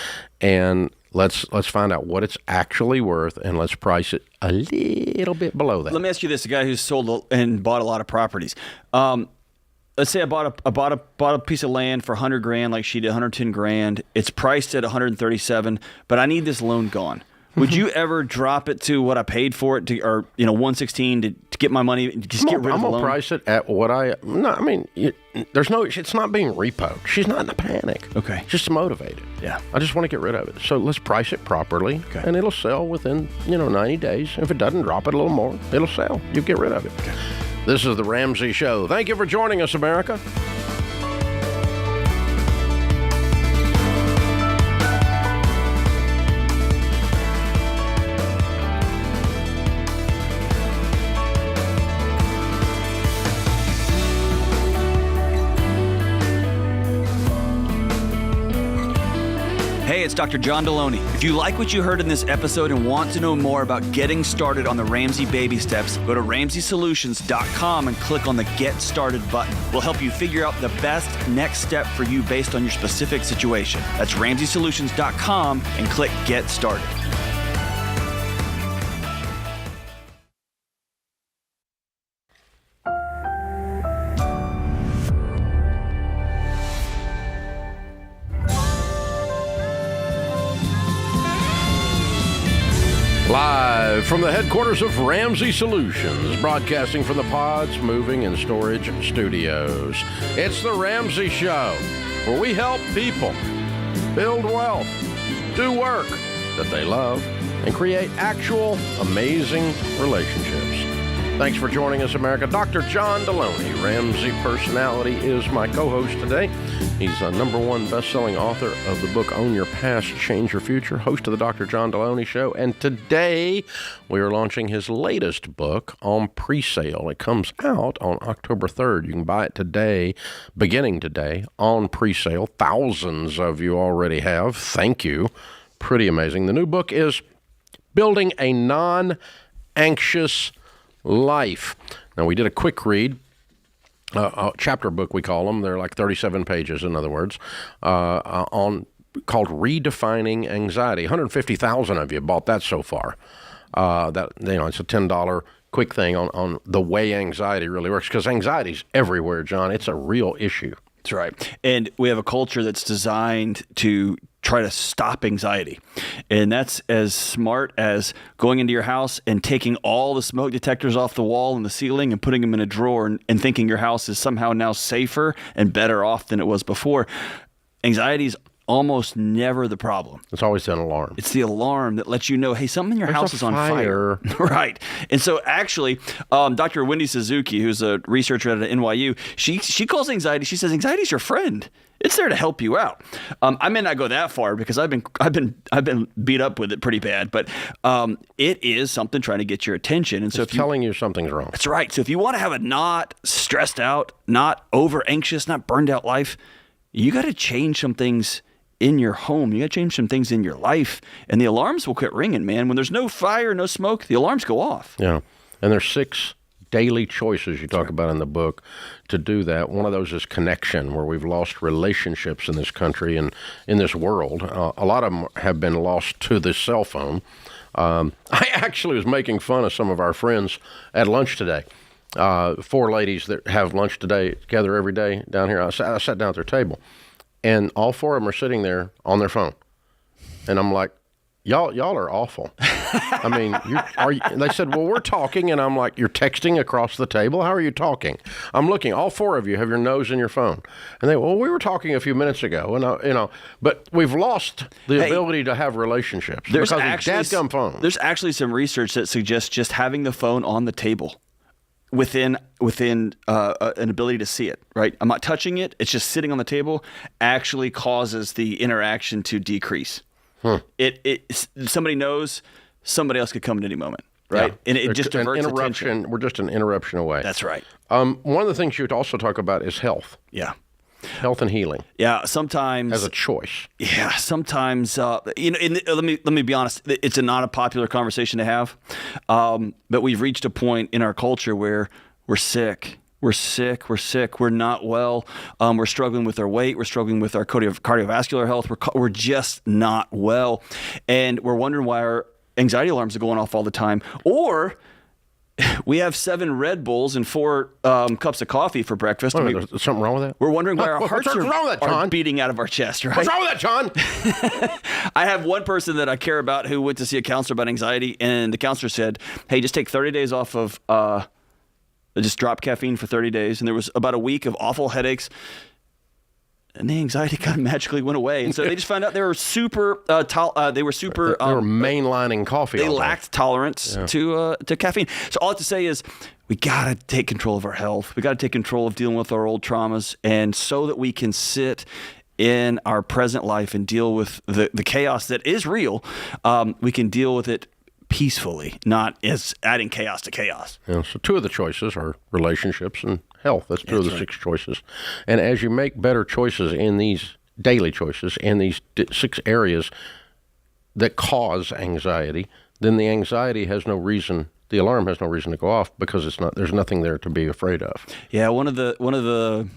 and let's find out what it's actually worth, and let's price it a little bit below that. Let me ask you this: a guy who's sold and bought a lot of properties. Let's say I bought a piece of land for $100,000, like she did, $110,000. It's priced at $137,000, but I need this loan gone. Would you ever drop it to what I paid for it, or $116 to get my money, just get rid of the loan? I'm gonna price it at what it's not being repoed. She's not in a panic. Okay. Just motivated. Yeah. I just want to get rid of it. So let's price it properly, and it'll sell within 90 days. If it doesn't, drop it a little more. It'll sell. You get rid of it. Okay. This is the Ramsey Show. Thank you for joining us, America. Hey, it's Dr. John Deloney. If you like what you heard in this episode and want to know more about getting started on the Ramsey baby steps, go to RamseySolutions.com and click on the Get Started button. We'll help you figure out the best next step for you based on your specific situation. That's RamseySolutions.com and click Get Started. Live from the headquarters of Ramsey Solutions, broadcasting from the Pods Moving and Storage Studios. It's the Ramsey Show, where we help people build wealth, do work that they love, and create actual amazing relationships. Thanks for joining us, America. Dr. John Deloney, Ramsey Personality, is my co-host today. He's a #1 best-selling author of the book Own Your Past, Change Your Future, host of the Dr. John Deloney Show, and today we are launching his latest book on pre-sale. It comes out on October 3rd. You can buy it today, beginning today, on pre-sale. Thousands of you already have. Thank you. Pretty amazing. The new book is Building a Non-Anxious Life. Now, we did a quick read, a chapter book we call them. They're like 37 pages, in other words, called Redefining Anxiety. 150,000 of you bought that so far. It's a $10 quick thing on the way anxiety really works, because anxiety's everywhere, John. It's a real issue. That's right. And we have a culture that's designed to try to stop anxiety. And that's as smart as going into your house and taking all the smoke detectors off the wall and the ceiling and putting them in a drawer and thinking your house is somehow now safer and better off than it was before. Anxiety is almost never the problem. It's always an alarm. It's the alarm that lets you know, hey, something in your house is on fire. Right. And so actually, Dr. Wendy Suzuki, who's a researcher at NYU, she calls anxiety, she says, anxiety is your friend. It's there to help you out. I may not go that far because I've been beat up with it pretty bad, but it is something trying to get your attention. And so it's telling you something's wrong. That's right. So if you want to have a not stressed out, not over anxious, not burned out life, you got to change some things in your home. You got to change some things in your life, and the alarms will quit ringing, man. When there's no fire, no smoke, the alarms go off. Yeah. And there's 6 daily choices you talk about in the book to do that. One of those is connection, where we've lost relationships in this country and in this world. A lot of them have been lost to the cell phone. I actually was making fun of some of our friends at lunch today. 4 ladies that have lunch together every day down here. I sat down at their table, and all 4 of them are sitting there on their phone. And I'm like, y'all are awful. I mean, they said, well, we're talking. And I'm like, you're texting across the table? How are you talking? I'm looking, all 4 of you have your nose in your phone. And they, well, we were talking a few minutes ago. And but we've lost the ability to have relationships because of dadgum phones. There's actually some research that suggests just having the phone on the table within an ability to see it, right? I'm not touching it. It's just sitting on the table, actually causes the interaction to decrease. Somebody knows somebody else could come at any moment, right? Yeah. And it just diverts attention. We're just an interruption away. That's right. One of the things you would also talk about is health. Yeah. Health and healing. Yeah, sometimes as a choice. Yeah, sometimes let me be honest. It's not a popular conversation to have, but we've reached a point in our culture where we're sick. We're sick. We're not well. We're struggling with our weight. We're struggling with our cardiovascular health. We're just not well, and we're wondering why our anxiety alarms are going off all the time, or we have 7 Red Bulls and 4 cups of coffee for breakfast. Wait a minute, there's something wrong with that? We're wondering why our hearts are beating out of our chest, right? What's wrong with that, John? I have one person that I care about who went to see a counselor about anxiety, and the counselor said, hey, just take 30 days off of, just drop caffeine for 30 days. And there was about a week of awful headaches. And the anxiety kind of magically went away, and so they just found out they were super. They were mainlining coffee. They lacked tolerance to caffeine. So all I have to say is, we gotta take control of our health. We gotta take control of dealing with our old traumas, and so that we can sit in our present life and deal with the chaos that is real. We can deal with it peacefully, not as adding chaos to chaos. Yeah, so 2 of the choices are relationships and health. That's 2 of the 6 choices. And as you make better choices in these daily choices in these 6 areas that cause anxiety, then the anxiety has no reason, the alarm has no reason to go off, because there's nothing there to be afraid of. Yeah, one of the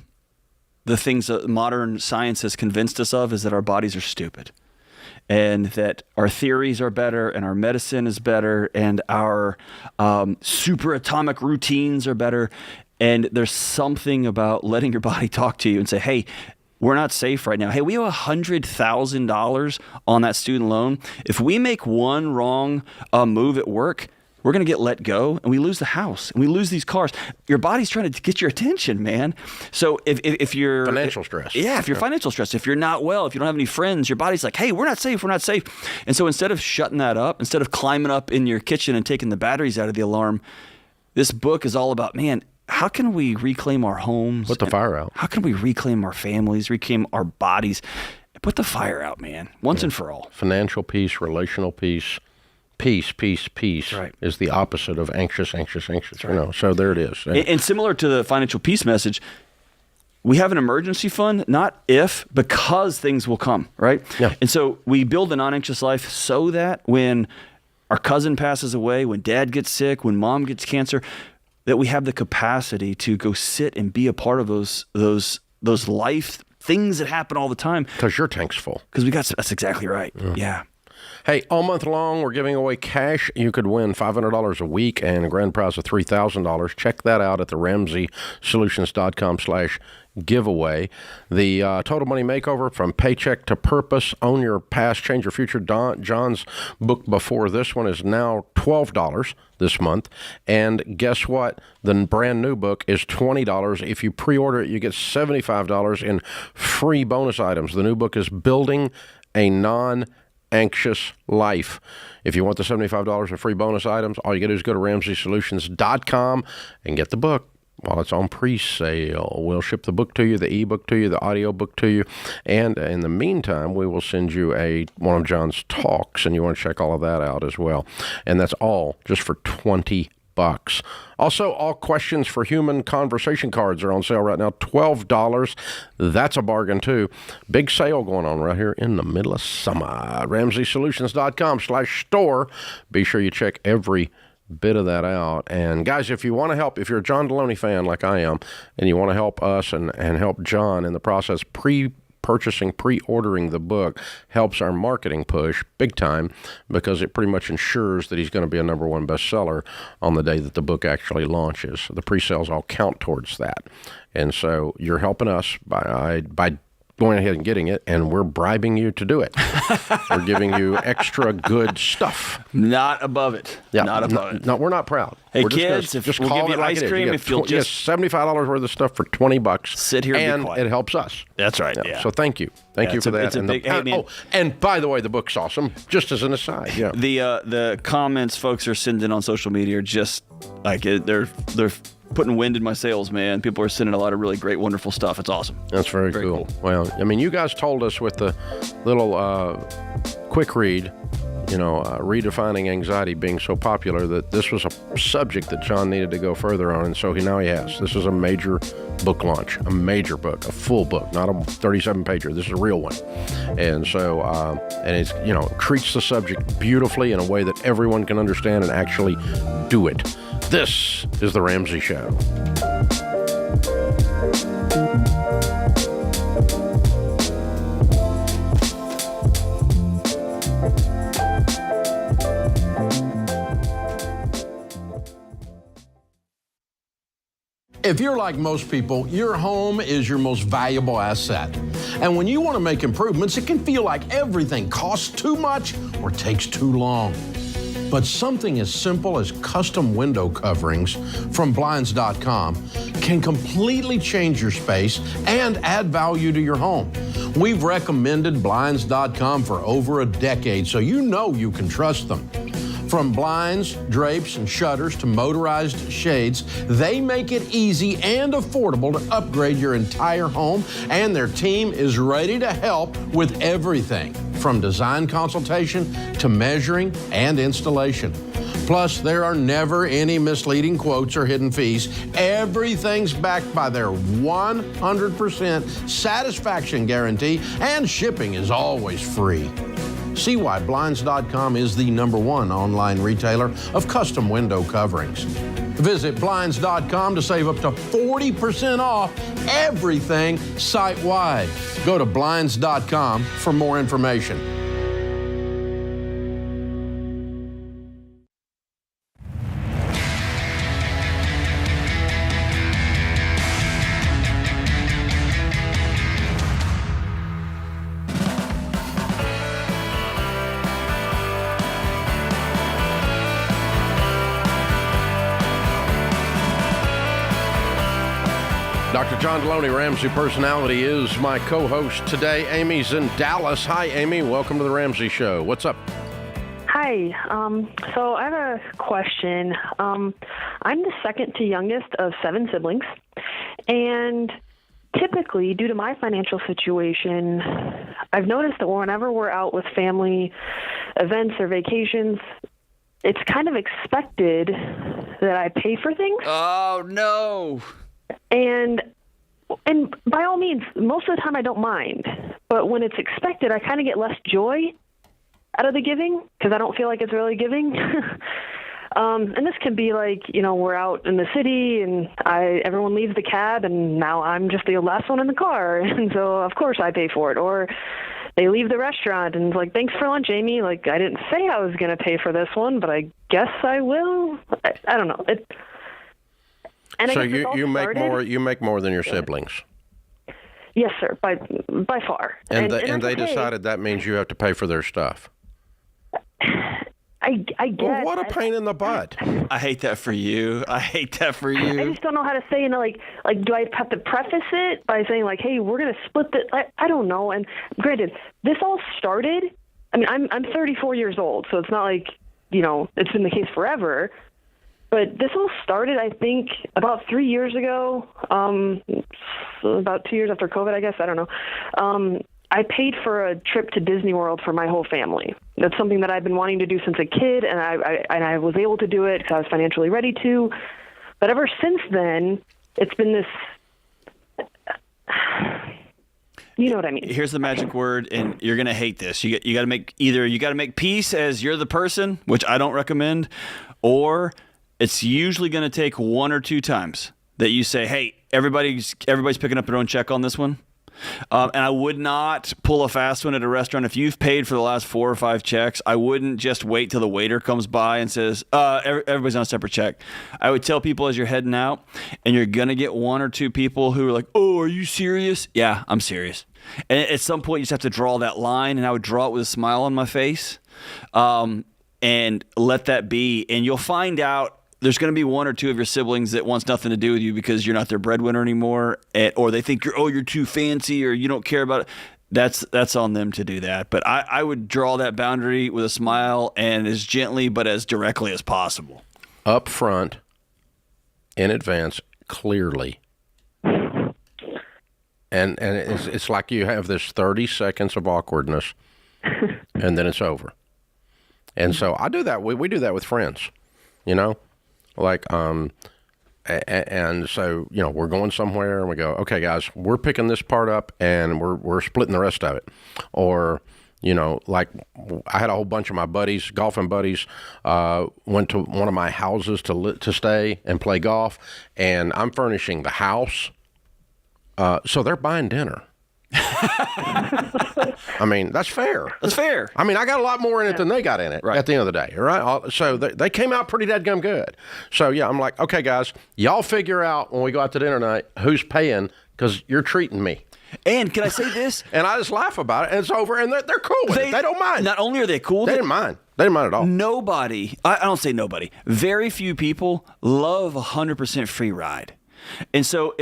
things that modern science has convinced us of is that our bodies are stupid, and that our theories are better, and our medicine is better, and our super atomic routines are better. And there's something about letting your body talk to you and say, hey, we're not safe right now. Hey, we have $100,000 on that student loan. If we make one wrong move at work, we're going to get let go, and we lose the house, and we lose these cars. Your body's trying to get your attention, man. So if you're... Financial stress. Yeah, if you're financial stress, if you're not well, if you don't have any friends, your body's like, hey, we're not safe. And so instead of shutting that up, instead of climbing up in your kitchen and taking the batteries out of the alarm, this book is all about, man, how can we reclaim our homes? Put the fire out. How can we reclaim our families, reclaim our bodies? Put the fire out, man, once and for all. Financial peace, relational peace. Peace right. Is the opposite of anxious. Right. So there it is. And similar to the financial peace message, we have an emergency fund, not if, because things will come, right? Yeah. And so we build a non-anxious life so that when our cousin passes away, when dad gets sick, when mom gets cancer, that we have the capacity to go sit and be a part of those life things that happen all the time. Because your tank's full. That's exactly right. Yeah. Hey, all month long, we're giving away cash. You could win $500 a week and a grand prize of $3,000. Check that out at the RamseySolutions.com/giveaway. The Total Money Makeover, From Paycheck to Purpose, Own Your Past, Change Your Future. John's book before this one is now $12 this month. And guess what? The brand new book is $20. If you pre-order it, you get $75 in free bonus items. The new book is Building a Non-Anxious Life. If you want the $75 in free bonus items, all you got to do is go to RamseySolutions.com and get the book while it's on pre-sale. We'll ship the book to you, the ebook to you, the audio book to you, and in the meantime, we will send you one of John's talks, and you want to check all of that out as well. And that's all just for $20. Also, all Questions for Human conversation cards are on sale right now, $12. That's a bargain too. Big sale going on right here in the middle of summer. RamseySolutions.com/store. Be sure you check every bit of that out. And guys, if you want to help, if you're a John Deloney fan like I am, and you want to help us and help John in the process, pre-ordering the book helps our marketing push big time, because it pretty much ensures that he's going to be a #1 bestseller on the day that the book actually launches. The pre-sales all count towards that. And so you're helping us by going ahead and getting it, and we're bribing you to do it. We're giving you extra good stuff. Not above it. Yeah, not above it. No, we're not proud. Hey, we're kids, just we'll give you ice cream if you'll just $75 worth of stuff for $20. Sit here and be quiet. It helps us. That's right. Yeah. So thank you. Thank you for that. And by the way, the book's awesome. Just as an aside, yeah. The comments folks are sending on social media are just like they're putting wind in my sails, man. People are sending a lot of really great, wonderful stuff. It's awesome. That's very cool. Well, I mean, you guys told us with the little quick read, redefining anxiety being so popular that this was a subject that John needed to go further on, and so now he has. This is a major book launch, a major book, a full book, not a 37-pager. This is a real one. And so, and it's, treats the subject beautifully in a way that everyone can understand and actually do it. This is The Ramsey Show. If you're like most people, your home is your most valuable asset. And when you want to make improvements, it can feel like everything costs too much or takes too long. But something as simple as custom window coverings from Blinds.com can completely change your space and add value to your home. We've recommended Blinds.com for over a decade, so you know you can trust them. From blinds, drapes, and shutters to motorized shades, they make it easy and affordable to upgrade your entire home, and their team is ready to help with everything from design consultation to measuring and installation. Plus, there are never any misleading quotes or hidden fees. Everything's backed by their 100% satisfaction guarantee, and shipping is always free. See why Blinds.com is the #1 online retailer of custom window coverings. Visit Blinds.com to save up to 40% off everything site-wide. Go to Blinds.com for more information. Dr. John Deloney, Ramsey Personality, is my co-host today. Amy's in Dallas. Hi, Amy. Welcome to the Ramsey Show. What's up? Hi. So I have a question. I'm the second to youngest of 7 siblings, and typically, due to my financial situation, I've noticed that whenever we're out with family events or vacations, it's kind of expected that I pay for things. Oh, no. And by all means, most of the time I don't mind. But when it's expected, I kind of get less joy out of the giving because I don't feel like it's really giving. And this can be like, we're out in the city and everyone leaves the cab and now I'm just the last one in the car. And so, of course, I pay for it. Or they leave the restaurant and it's like, thanks for lunch, Amy. Like, I didn't say I was going to pay for this one, but I guess I will. I don't know. And so you make more than your siblings. Yes, sir, by far. And they decided that means you have to pay for their stuff. I guess. Well, what a pain in the butt. I hate that for you. I just don't know how to say, like, do I have to preface it by saying, like, hey, we're going to split the, I don't know. And granted, this all started, I mean, I'm 34 years old, so it's not like, it's been the case forever. But this all started, I think, about 3 years ago, so about 2 years after COVID, I guess. I don't know. I paid for a trip to Disney World for my whole family. That's something that I've been wanting to do since a kid, and I was able to do it because I was financially ready to. But ever since then, it's been this... You know what I mean? Here's the magic word, and you're gonna hate this. You got to make peace as you're the person, which I don't recommend, or it's usually going to take 1 or 2 times that you say, hey, everybody's picking up their own check on this one. And I would not pull a fast one at a restaurant. If you've paid for the last 4 or 5 checks, I wouldn't just wait till the waiter comes by and says, everybody's on a separate check. I would tell people as you're heading out, and you're going to get 1 or 2 people who are like, oh, are you serious? Yeah, I'm serious. And at some point, you just have to draw that line, and I would draw it with a smile on my face and let that be. And you'll find out there's going to be 1 or 2 of your siblings that wants nothing to do with you because you're not their breadwinner anymore, or they think you're too fancy or you don't care about it. That's on them to do that. But I would draw that boundary with a smile and as gently but as directly as possible. Up front, in advance, clearly. And it's like you have this 30 seconds of awkwardness, and then it's over. And so I do that. We do that with friends, like, and so, we're going somewhere and we go, okay, guys, we're picking this part up and we're splitting the rest of it. Or, like I had a whole bunch of my buddies, golfing buddies, went to one of my houses to stay and play golf, and I'm furnishing the house. So they're buying dinner. I mean, that's fair. That's fair. I mean, I got a lot more in it than they got in it at the end of the day, right? So they came out pretty dadgum good. So, yeah, I'm like, okay, guys, y'all figure out when we go out to dinner tonight who's paying because you're treating me. And can I say this? And I just laugh about it, and it's over, and they're cool with it. They don't mind. Not only are they cool with it. They didn't mind. They didn't mind at all. Nobody, I don't say nobody, very few people love 100% free ride. And so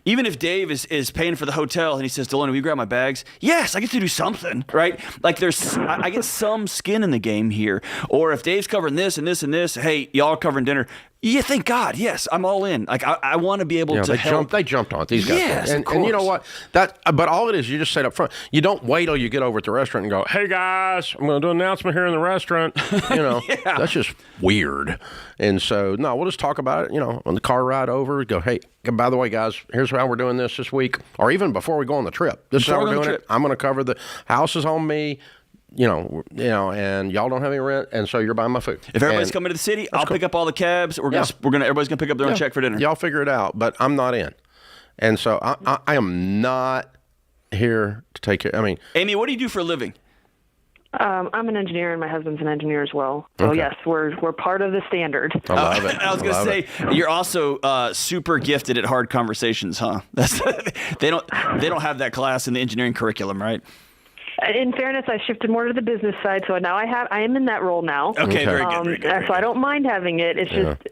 even if Dave is paying for the hotel and he says, Delona, will you grab my bags? Yes, I get to do something, right? Like I get some skin in the game here. Or if Dave's covering this and this and this, hey, y'all are covering dinner. Yeah, thank God. Yes, I'm all in. Like I want to be able to help. They jumped on it. These guys. Yes, and you know what? But all it is, you just say it up front. You don't wait till you get over at the restaurant and go, hey guys, I'm going to do an announcement here in the restaurant. That's just weird. And so, no, we'll just talk about it, on the car ride over. Go, hey, by the way, guys, here's how we're doing this week. Or even before we go on the trip. This is how we're doing it. I'm going to cover the house is on me. And y'all don't have any rent, and so you're buying my food. If everybody's coming to the city, I'll pick up all the cabs. Everybody's gonna pick up their own check for dinner. Y'all figure it out, but I'm not in, and so I am not here to take care. I mean, Amy, what do you do for a living? I'm an engineer, and my husband's an engineer as well. So yes, we're part of the standard. I love it. I was going to say you're also super gifted at hard conversations, huh? They don't have that class in the engineering curriculum, right? In fairness, I shifted more to the business side, so now I am in that role now. Okay, very good. So I don't mind having it. It's just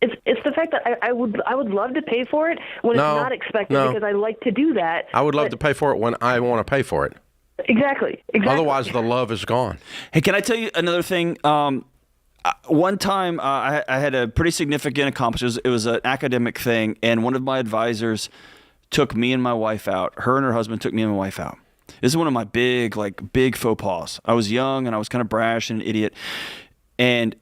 it's the fact that I would love to pay for it when it's not expected because I like to do that. I would love to pay for it when I want to pay for it. Exactly. Otherwise, the love is gone. Hey, can I tell you another thing? One time, I had a pretty significant accomplishment. It was an academic thing, and one of my advisors took me and my wife out. Her and her husband took me and my wife out. This is one of my big faux pas. I was young and I was kind of brash and an idiot. And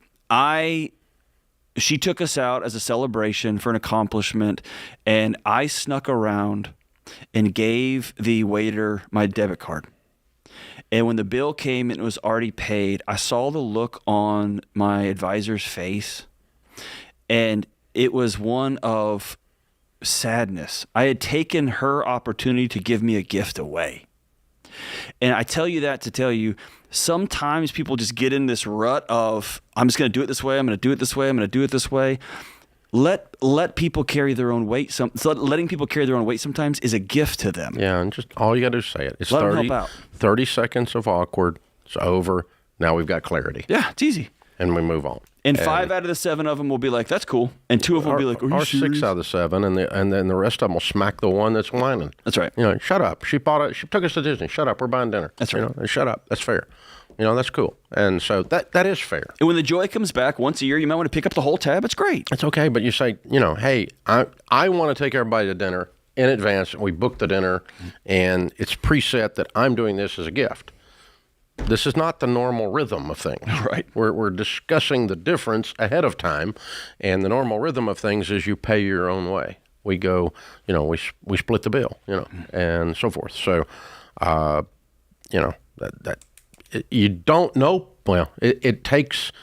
she took us out as a celebration for an accomplishment, and I snuck around and gave the waiter my debit card. And when the bill came and it was already paid, I saw the look on my advisor's face, and it was one of sadness. I had taken her opportunity to give me a gift away. And I tell you that to tell you, sometimes people just get in this rut of, I'm just going to do it this way, I'm going to do it this way, I'm going to do it this way. Let people carry their own weight. So letting people carry their own weight sometimes is a gift to them. Yeah, and just all you got to do is say it. It's let 30, them help out. 30 seconds of awkward. It's over. Now we've got clarity. Yeah, it's easy. And we move on. And 5 out of the 7 of them will be like, that's cool. And 2 of them will be like, are you serious? 6 out of the 7, and then the rest of them will smack the one that's whining. That's right. Shut up. She took us to Disney. Shut up. We're buying dinner. That's right. Shut up. That's fair. That's cool. And so that is fair. And when the joy comes back once a year, you might want to pick up the whole tab. It's great. It's okay, but you say, hey, I want to take everybody to dinner in advance. We book the dinner, and it's preset that I'm doing this as a gift. This is not the normal rhythm of things. Right. We're discussing the difference ahead of time, and the normal rhythm of things is you pay your own way. We go, we split the bill, and so forth. So, you don't know. Well, it takes,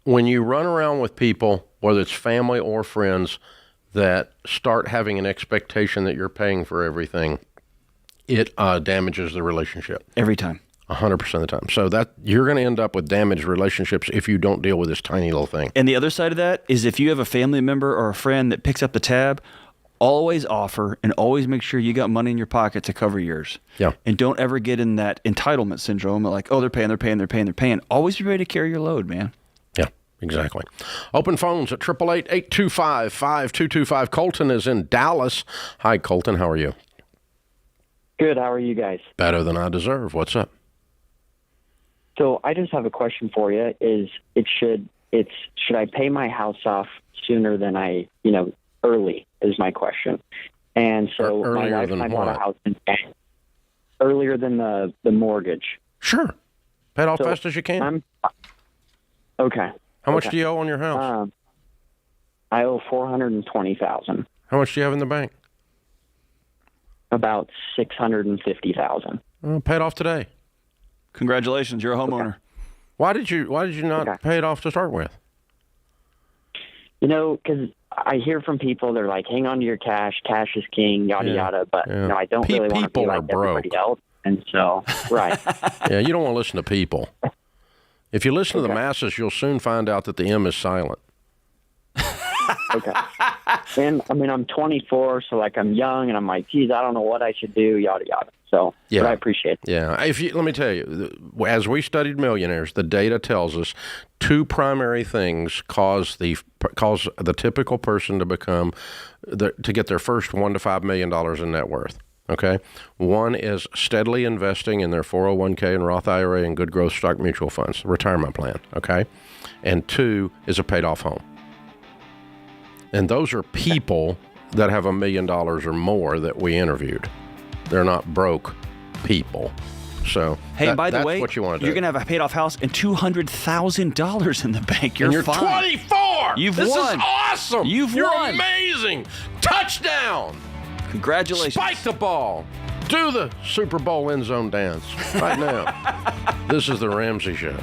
when you run around with people, whether it's family or friends, that start having an expectation that you're paying for everything, it damages the relationship. Every time. 100% of the time. So that you're going to end up with damaged relationships if you don't deal with this tiny little thing. And the other side of that is if you have a family member or a friend that picks up the tab, always offer and always make sure you got money in your pocket to cover yours. Yeah. And don't ever get in that entitlement syndrome of like, oh, they're paying. Always be ready to carry your load, man. Yeah, exactly. Open phones at 888-825-5225. Colton is in Dallas. Hi, Colton. How are you? Good. How are you guys? Better than I deserve. What's up? So I just have a question for you. Should I pay my house off sooner than early is my question. And so my wife and I bought a house in earlier than the mortgage. Sure. Pay it off fast as you can. Okay. How much do you owe on your house? I owe $420,000. How much do you have in the bank? About $650,000. Pay it off today. Congratulations, you're a homeowner. Okay. Why did you not pay it off to start with? Because I hear from people, they're like, hang on to your cash. Cash is king, yada, yada. But, I don't really want to be like everybody else. And so, right. Yeah, you don't want to listen to people. If you listen to the masses, you'll soon find out that the M is silent. Okay. And, I'm 24, so, I'm young, and I'm like, geez, I don't know what I should do, yada, yada. So, but I appreciate it. Yeah. Let me tell you, as we studied millionaires, the data tells us two primary things cause the typical person to get their first $1 to $5 million in net worth. Okay. One is steadily investing in their 401k and Roth IRA and good growth stock mutual funds, retirement plan. Okay. And two is a paid off home. And those are people that have $1 million or more that we interviewed. They're not broke people. So, hey, by the way, what you want to do. You're going to have a paid off house and $200,000 in the bank. You're fine. 24. This won. This is awesome. You're won. Amazing. Touchdown. Congratulations. Spike the ball. Do the Super Bowl end zone dance right now. This is the Ramsey Show.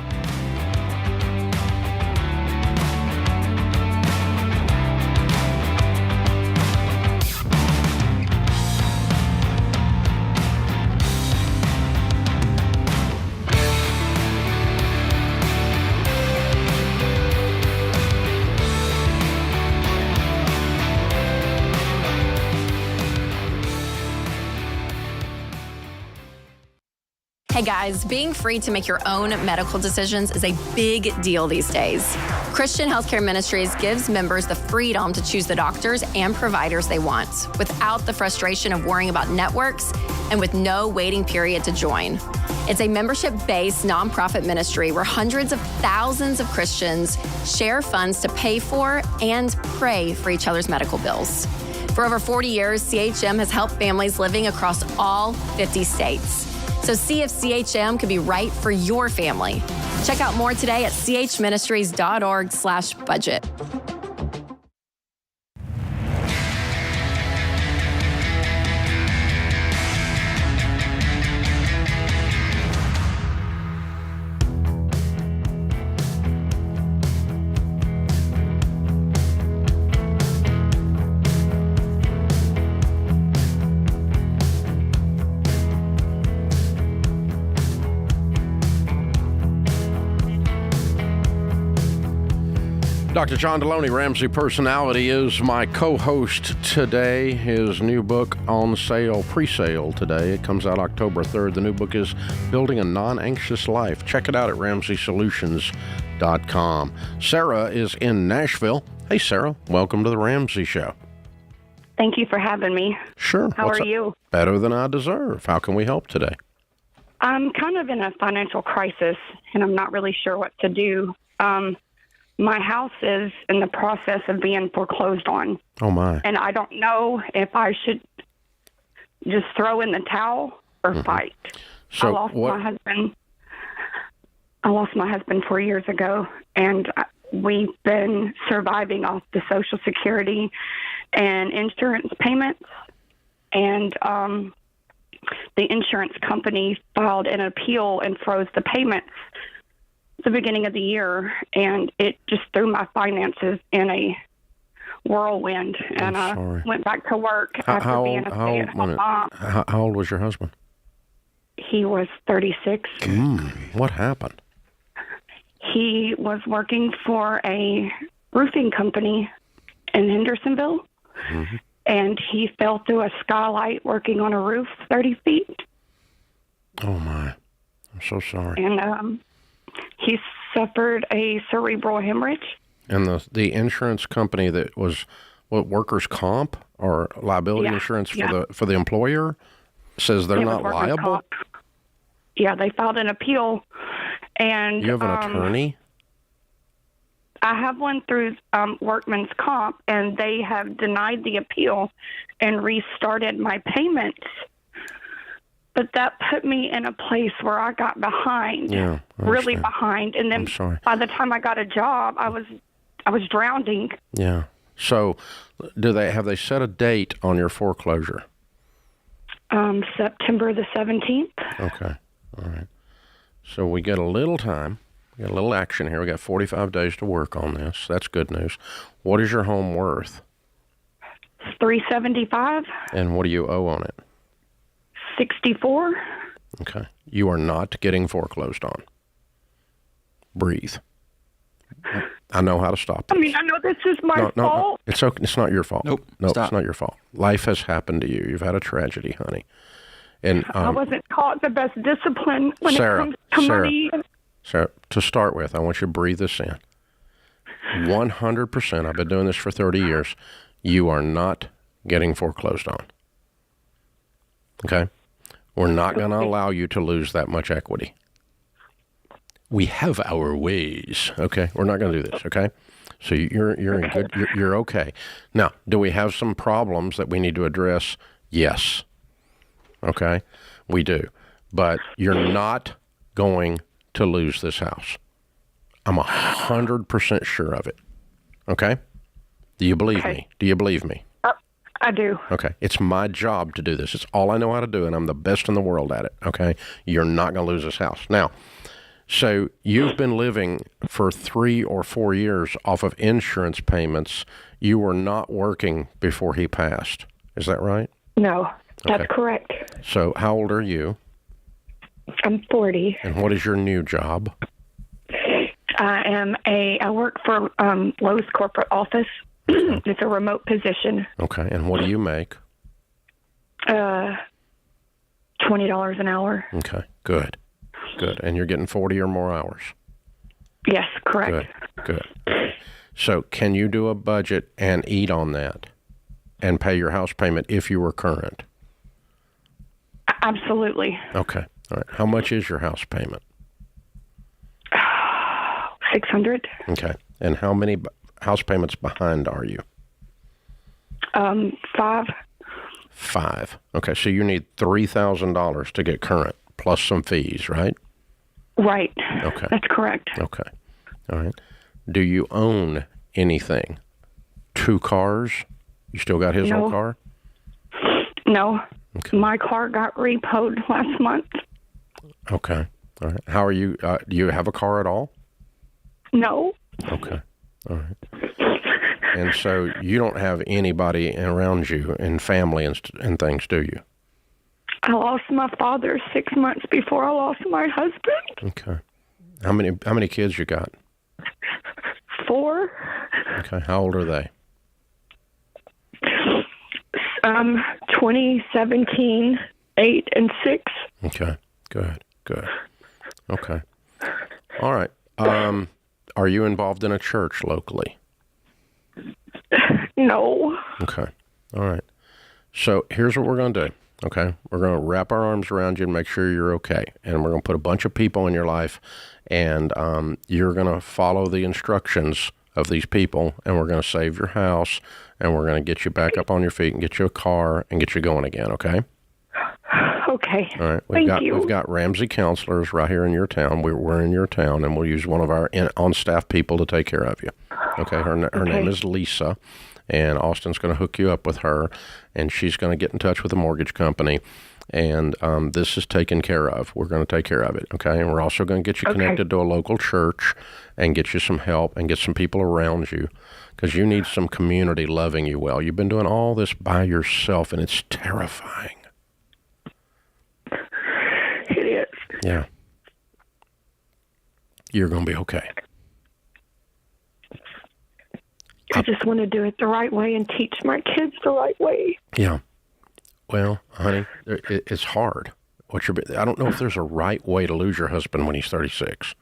Hey guys, being free to make your own medical decisions is a big deal these days. Christian Healthcare Ministries gives members the freedom to choose the doctors and providers they want without the frustration of worrying about networks and with no waiting period to join. It's a membership-based nonprofit ministry where hundreds of thousands of Christians share funds to pay for and pray for each other's medical bills. For over 40 years, CHM has helped families living across all 50 states. So see if CHM could be right for your family. Check out more today at chministries.org/budget. Dr. John Deloney, Ramsey Personality, is my co-host today. His new book on sale, pre-sale today. It comes out October 3rd. The new book is Building a Non-Anxious Life. Check it out at RamseySolutions.com. Sarah is in Nashville. Hey, Sarah. Welcome to the Ramsey Show. Thank you for having me. Sure. How are you? Better than I deserve. How can we help today? I'm kind of in a financial crisis, and I'm not really sure what to do. My house is in the process of being foreclosed on. Oh, my. And I don't know if I should just throw in the towel or fight. So I lost my husband 4 years ago, and we've been surviving off the Social Security and insurance payments. And the insurance company filed an appeal and froze the payments the beginning of the year, and it just threw my finances in a whirlwind. And I went back to work after being a stay-at-home mom. How old was your husband? He was 36. What happened? He was working for a roofing company in Hendersonville, and he fell through a skylight working on a roof 30 feet. Oh, my. I'm so sorry. And he suffered a cerebral hemorrhage. And the insurance company that was workers' comp or liability insurance for the employer says they're not liable? Comp. Yeah, they filed an appeal. And you have an attorney? I have one through Workman's Comp, and they have denied the appeal and restarted my payments but that put me in a place where I got behind, really behind. And then by the time I got a job, I was drowning. Yeah. So have they set a date on your foreclosure? September the 17th. Okay. All right. So we get a little time. We got a little action here. We got 45 days to work on this. That's good news. What is your home worth? $375. And what do you owe on it? $64. Okay. You are not getting foreclosed on. Breathe. I know how to stop this. I mean, I know this is my fault. It's okay. It's not your fault. Nope. No, Stop. it's not your fault. Life has happened to you. You've had a tragedy, honey. And I wasn't taught the best discipline when it comes to money. Sarah, to start with, I want you to breathe this in. 100%, I've been doing this for 30 years, you are not getting foreclosed on. Okay? We're not going to allow you to lose that much equity. We have our ways, okay? We're not going to do this, okay? So you're in good, you're okay. Now, do we have some problems that we need to address? Yes. Okay? We do. But you're not going to lose this house. I'm 100% sure of it. Okay? Do you believe me? Do you believe me? I do. Okay. It's my job to do this. It's all I know how to do, and I'm the best in the world at it. Okay? You're not going to lose this house. Now, so you've been living for 3 or 4 years off of insurance payments. You were not working before he passed. Is that right? No, that's correct. So how old are you? I'm 40. And what is your new job? I work for Lowe's corporate office. It's a remote position. Okay. And what do you make? $20 an hour. Okay. Good. And you're getting 40 or more hours? Yes, correct. Good. So can you do a budget and eat on that and pay your house payment if you were current? Absolutely. Okay. All right. How much is your house payment? $600. Okay. And how many house payments behind are you? 5. 5. Okay. So you need $3,000 to get current plus some fees, right? Right. Okay. That's correct. Okay. All right. Do you own anything? 2 cars? You still got his old car? No. Okay. My car got repoed last month. Okay. All right. How are you? Do you have a car at all? No. Okay. All right. And so you don't have anybody around you and family and things, do you? I lost my father 6 months before I lost my husband. Okay. How many kids you got? 4. Okay. How old are they? 2017, 8, and 6. Okay. Good. Okay. All right. Are you involved in a church locally? No. Okay. All right. So here's what we're going to do. Okay. We're going to wrap our arms around you and make sure you're okay. And we're going to put a bunch of people in your life, and you're going to follow the instructions of these people, and we're going to save your house, and we're going to get you back up on your feet and get you a car and get you going again. Okay. Okay. All right. Thank you. We've got Ramsey counselors right here in your town. We're in your town, and we'll use one of our on-staff people to take care of you. Okay. Her name is Lisa, and Austin's going to hook you up with her, and she's going to get in touch with the mortgage company, and this is taken care of. We're going to take care of it. Okay. And we're also going to get you connected to a local church and get you some help and get some people around you, because you need some community loving you well. You've been doing all this by yourself, and it's terrifying. It is. Yeah. You're going to be okay. I just want to do it the right way and teach my kids the right way. Yeah. Well, honey, it's hard. I don't know if there's a right way to lose your husband when he's 36.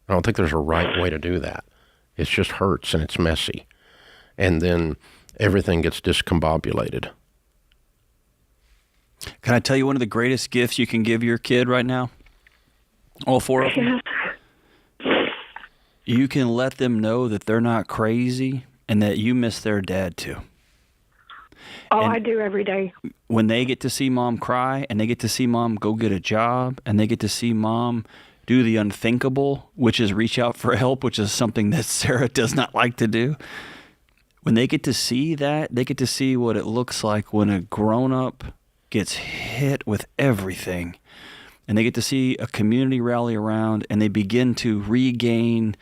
I don't think there's a right way to do that. It just hurts and it's messy. And then everything gets discombobulated. Can I tell you one of the greatest gifts you can give your kid right now? All 4 of them? You can let them know that they're not crazy and that you miss their dad too. Oh, And I do every day. when they get to see mom cry and they get to see mom go get a job and they get to see mom do the unthinkable, which is reach out for help, which is something that Sarah does not like to do. When they get to see that, they get to see what it looks like when a grown-up gets hit with everything. And they get to see a community rally around and they begin to regain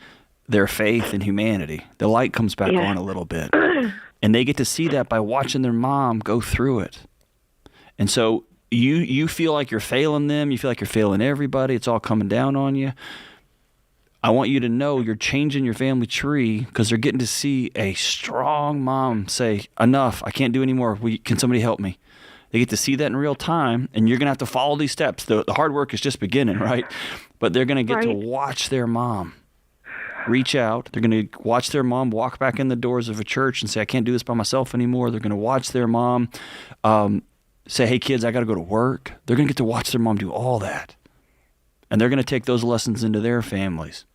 their faith in humanity. The light comes back on a little bit. And they get to see that by watching their mom go through it. And so you feel like you're failing them. You feel like you're failing everybody. It's all coming down on you. I want you to know you're changing your family tree because they're getting to see a strong mom say, enough, I can't do anymore. Can somebody help me? They get to see that in real time, and you're going to have to follow these steps. The hard work is just beginning, right? But they're going to get to watch their mom reach out. They're going to watch their mom walk back in the doors of a church and say, I can't do this by myself anymore. They're going to watch their mom say, hey, kids, I got to go to work. They're going to get to watch their mom do all that. And they're going to take those lessons into their families.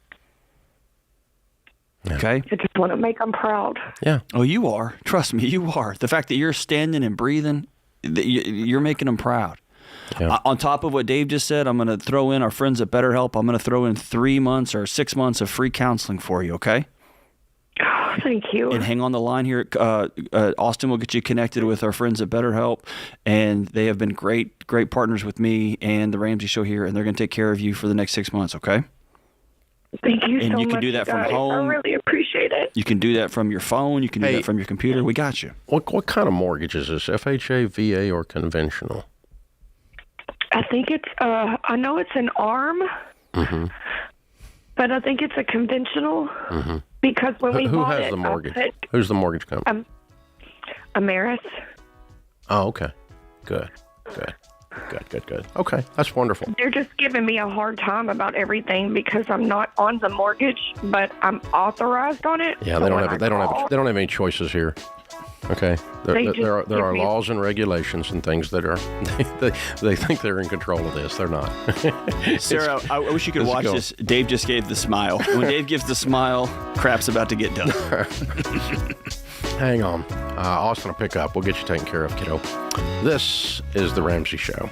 Yeah. Okay? I just want to make them proud. Yeah. Oh, you are. Trust me, you are. The fact that you're standing and breathing, you're making them proud. Yeah. On top of what Dave just said, I'm going to throw in our friends at BetterHelp. I'm going to throw in 3 months or 6 months of free counseling for you, okay? Oh, thank you. And hang on the line here. Austin will get you connected with our friends at BetterHelp, and they have been great partners with me and the Ramsey Show here, and they're going to take care of you for the next 6 months, okay? Thank you so much. And you can do that from home. I really appreciate it. You can do that from your phone. You can do that from your computer. We got you. What kind of mortgage is this? FHA, VA, or conventional? I think it's, I know it's an ARM, but I think it's a conventional because when we bought it. Who has the mortgage? Who's the mortgage company? Ameris. Oh, okay. Good. Okay, that's wonderful. They're just giving me a hard time about everything because I'm not on the mortgage, but I'm authorized on it. Yeah, they don't have any choices here. Okay, there are laws and regulations and things that are they think they're in control of this. They're not. Sarah, I wish you could watch this. Dave just gave the smile. When Dave gives the smile, crap's about to get done. Hang on. Austin will pick up. We'll get you taken care of, kiddo. This is The Ramsey Show.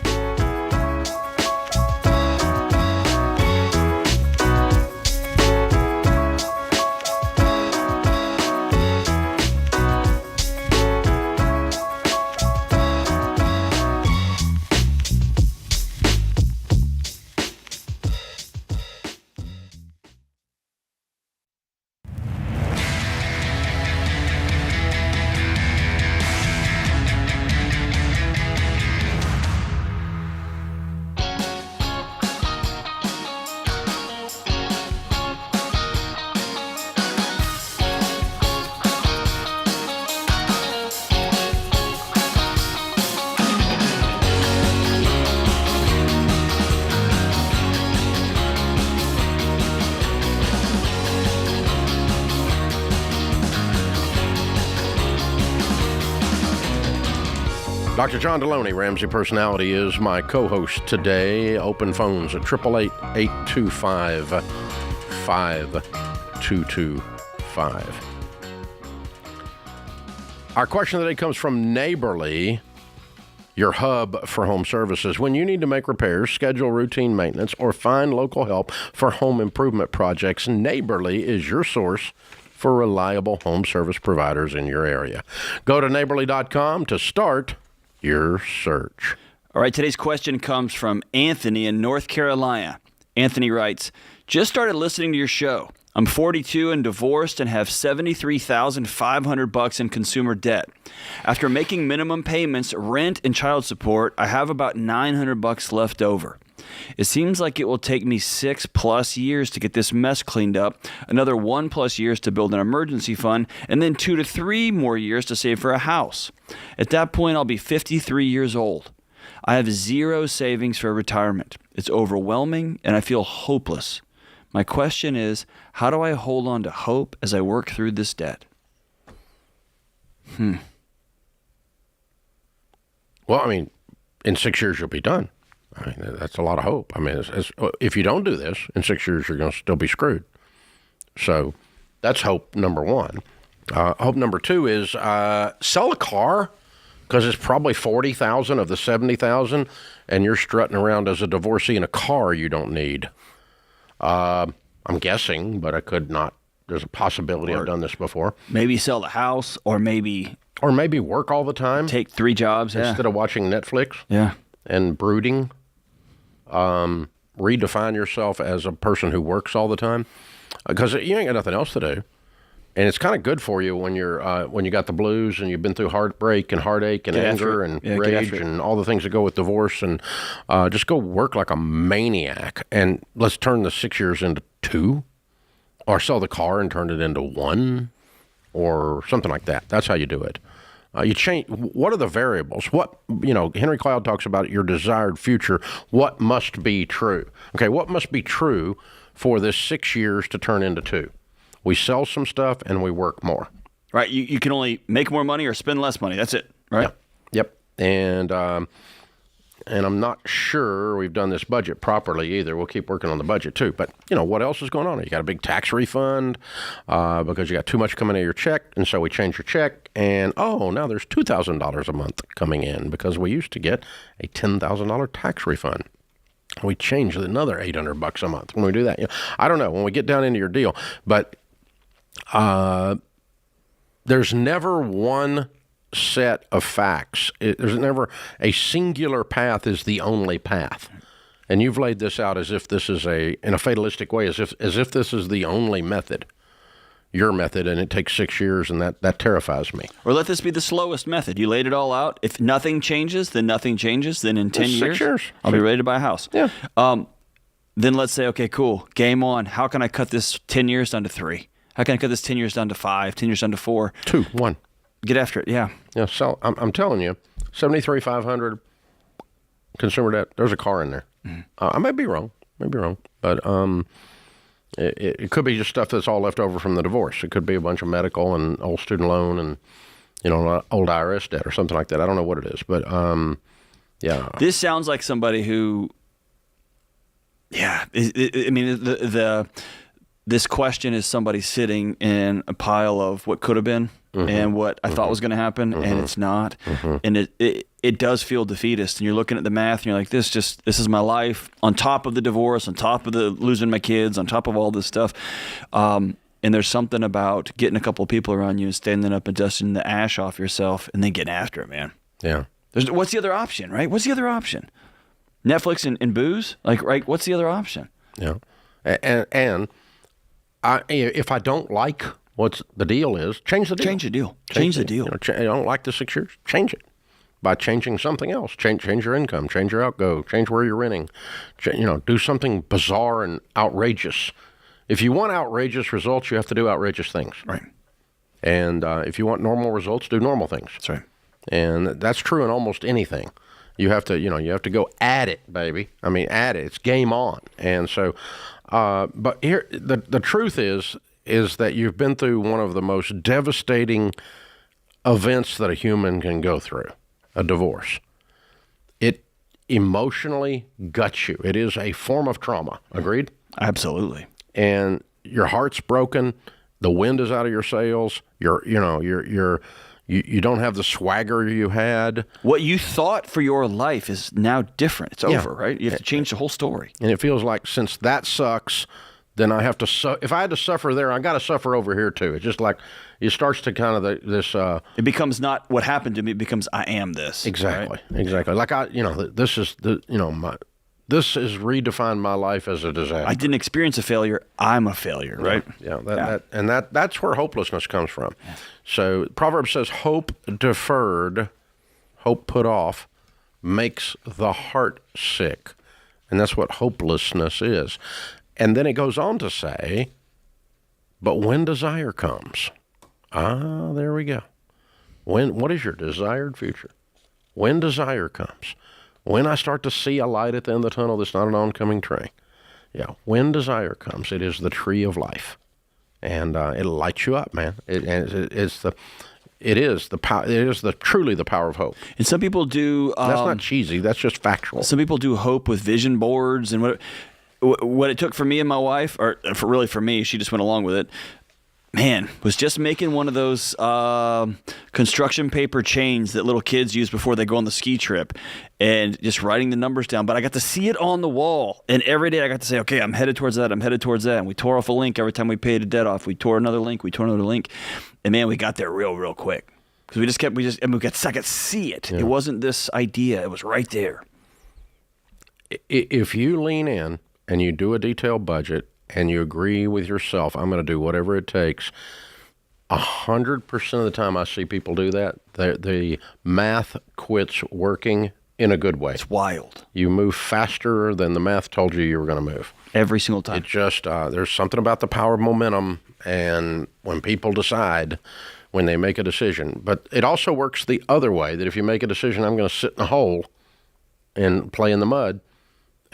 Dr. John Deloney, Ramsey Personality, is my co-host today. Open phones at 888-825-5225. Our question today comes from Neighborly, your hub for home services. When you need to make repairs, schedule routine maintenance, or find local help for home improvement projects, Neighborly is your source for reliable home service providers in your area. Go to neighborly.com to start your search. All right, today's question comes from Anthony in North Carolina. Anthony writes, just started listening to your show. I'm 42 and divorced and have $73,500 in consumer debt. After making minimum payments, rent, and child support, I have about $900 left over. It seems like it will take me 6+ years to get this mess cleaned up, another 1+ years to build an emergency fund, and then 2 to 3 more years to save for a house. At that point, I'll be 53 years old. I have 0 savings for retirement. It's overwhelming, and I feel hopeless. My question is, how do I hold on to hope as I work through this debt? Well, I mean, in 6 years, you'll be done. I mean, that's a lot of hope. I mean, if you don't do this, in 6 years, you're going to still be screwed. So that's hope number one. Hope number two is sell a car because it's probably 40,000 of the 70,000, and you're strutting around as a divorcee in a car you don't need. I'm guessing, but I could not. There's a possibility I've done this before. Maybe sell the house, or maybe work all the time. Take 3 jobs instead of watching Netflix. Yeah, and brooding. Redefine yourself as a person who works all the time, because you ain't got nothing else to do. And it's kind of good for you when you got the blues and you've been through heartbreak and heartache and anger and rage and all the things that go with divorce, and just go work like a maniac. And let's turn the 6 years into 2, or sell the car and turn it into 1, or something like that. That's how you do it. You change. What are the variables? Henry Cloud talks about your desired future. What must be true? Okay, what must be true for this 6 years to turn into 2? We sell some stuff and we work more. Right. You can only make more money or spend less money. That's it. Right. Yep. And I'm not sure we've done this budget properly either. We'll keep working on the budget too. But what else is going on? You got a big tax refund because you got too much coming in your check, and so we changed your check. And now there's $2,000 a month coming in because we used to get a $10,000 tax refund. We changed another $800 a month when we do that. I don't know when we get down into your deal, but there's never one set of facts. There's never a singular path is the only path. And you've laid this out as if this is in a fatalistic way, as if this is the only method, your method, and it takes 6 years, and that terrifies me. Or let this be the slowest method. You laid it all out. If nothing changes, then nothing changes. Then in 10 6 years, I'll be ready to buy a house. Yeah. Then let's say, okay, cool, game on. How can I cut this 10 years down to 3? How can I cut this 10 years down to 5, 10 years down to 4? 2, 1. Get after it, yeah. Yeah, so I'm telling you, $73,500 consumer debt. There's a car in there. Mm-hmm. I may be wrong, but it could be just stuff that's all left over from the divorce. It could be a bunch of medical and old student loan and old IRS debt or something like that. I don't know what it is, but yeah. This sounds like somebody who, this question is somebody sitting in a pile of what could have been. Mm-hmm. And what I thought was going to happen, and it's not. Mm-hmm. And it does feel defeatist. And you're looking at the math, and you're like, this is my life, on top of the divorce, on top of the losing my kids, on top of all this stuff. And there's something about getting a couple of people around you and standing up and dusting the ash off yourself and then getting after it, man. Yeah. What's the other option, right? What's the other option? Netflix and booze? Right? What's the other option? Yeah. And if I don't like what the deal is, change the deal. Change the deal. I don't like the 6 years, change it by changing something else. Change your income, change your outgo, change where you're renting. Do something bizarre and outrageous. If you want outrageous results, you have to do outrageous things. Right. And if you want normal results, do normal things. That's right. And that's true in almost anything. You have to go at it, baby. I mean, at it. It's game on. And so, but here, the truth is that you've been through one of the most devastating events that a human can go through, a divorce. It emotionally guts you. It is a form of trauma. Agreed? Absolutely. And your heart's broken. The wind is out of your sails. You don't have the swagger you had. What you thought for your life is now different. It's over, right? You have to change the whole story. And it feels like since that sucks, then I have to, if I had to suffer there, I got to suffer over here too. It's just like, it starts to kind of this. It becomes not what happened to me, it becomes I am this. Exactly. Right? Exactly. Like this has redefined my life as a disaster. I didn't experience a failure. I'm a failure, right? Yeah. That's where hopelessness comes from. Yeah. So Proverbs says, hope deferred, hope put off, makes the heart sick. And that's what hopelessness is. And then it goes on to say, but when desire comes, there we go. What is your desired future? When desire comes, when I start to see a light at the end of the tunnel that's not an oncoming train. Yeah, when desire comes, it is the tree of life. And it'll light you up, man. It is truly the power of hope. And some people do. That's not cheesy. That's just factual. Some people do hope with vision boards and what it took for me and my wife, or for me, she just went along with it. was just making one of those construction paper chains that little kids use before they go on the ski trip and just writing the numbers down. But I got to see it on the wall. And every day I got to say, okay, I'm headed towards that. And we tore off a link every time we paid a debt off. We tore another link. And man, we got there real quick. Because we got to see it. Yeah. It wasn't this idea. It was right there. If you lean in and you do a detailed budget, and you agree with yourself, I'm going to do whatever it takes, 100% of the time I see people do that, the math quits working in a good way. It's wild. You move faster than the math told you were going to move. Every single time. It just, there's something about the power of momentum, and when people decide, when they make a decision. But it also works the other way, that if you make a decision, I'm going to sit in a hole and play in the mud,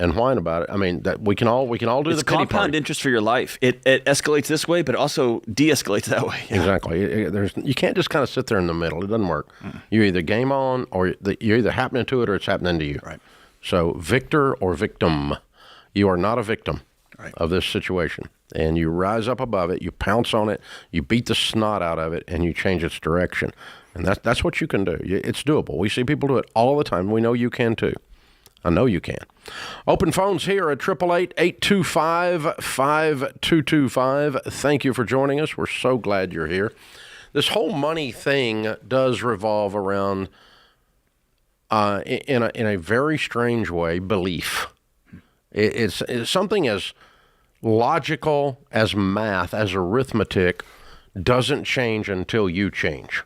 and whine about it. I mean, that we can all do the pity party. It's compound interest for your life. It escalates this way, but also de-escalates that way. Yeah. Exactly. You can't just kind of sit there in the middle. It doesn't work. You either game on, or you're either happening to it, or it's happening to you. Right. So victor or victim, you are not a victim of this situation. And you rise up above it, you pounce on it, you beat the snot out of it, and you change its direction. And that's what you can do. It's doable. We see people do it all the time. We know you can too. I know you can. Open phones here at 888-825-5225. Thank you for joining us. We're so glad you're here. This whole money thing does revolve around, in a very strange way, belief. It's something as logical as math, as arithmetic, doesn't change until you change.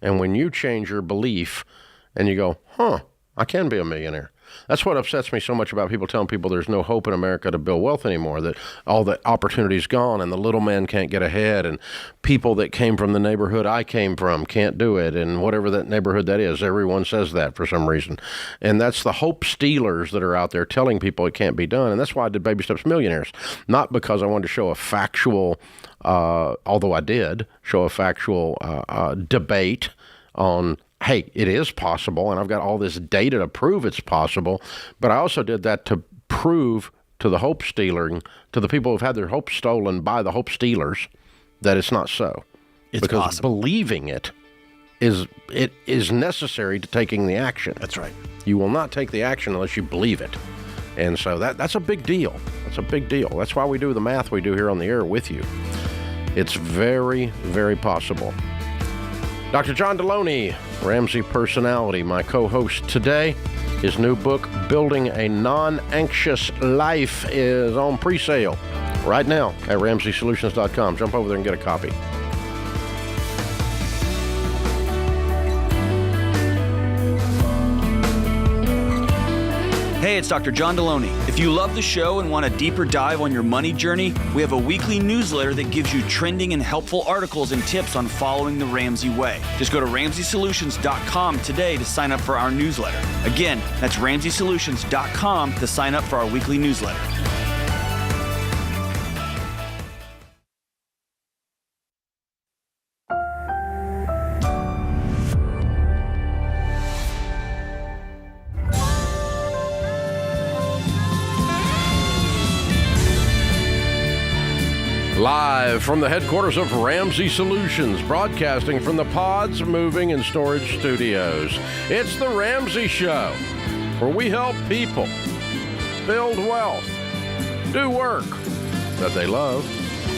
And when you change your belief and you go, I can be a millionaire. That's what upsets me so much about people telling people there's no hope in America to build wealth anymore, that all the opportunity's gone and the little man can't get ahead, and people that came from the neighborhood I came from can't do it, and whatever that neighborhood that is, everyone says that for some reason. And that's the hope stealers that are out there telling people it can't be done. And that's why I did Baby Steps Millionaires. Not because I wanted to show a factual, although I did show a factual debate on, hey, it is possible, and I've got all this data to prove it's possible, but I also did that to prove to the hope stealing, to the people who've had their hope stolen by the hope stealers, that it's not so. It's because possible. Believing it is necessary to taking the action. That's right. You will not take the action unless you believe it. And so that's a big deal. That's a big deal. That's why we do the math we do here on the air with you. It's very, very possible. Dr. John Deloney, Ramsey personality, my co-host today. His new book, Building a Non-Anxious Life, is on pre-sale right now at RamseySolutions.com. Jump over there and get a copy. Hey, it's Dr. John Deloney. If you love the show and want a deeper dive on your money journey, we have a weekly newsletter that gives you trending and helpful articles and tips on following the Ramsey way. Just go to RamseySolutions.com today to sign up for our newsletter. Again, that's RamseySolutions.com to sign up for our weekly newsletter. Live from the headquarters of Ramsey Solutions, broadcasting from the Pods Moving and Storage Studios. It's the Ramsey Show, where we help people build wealth, do work that they love,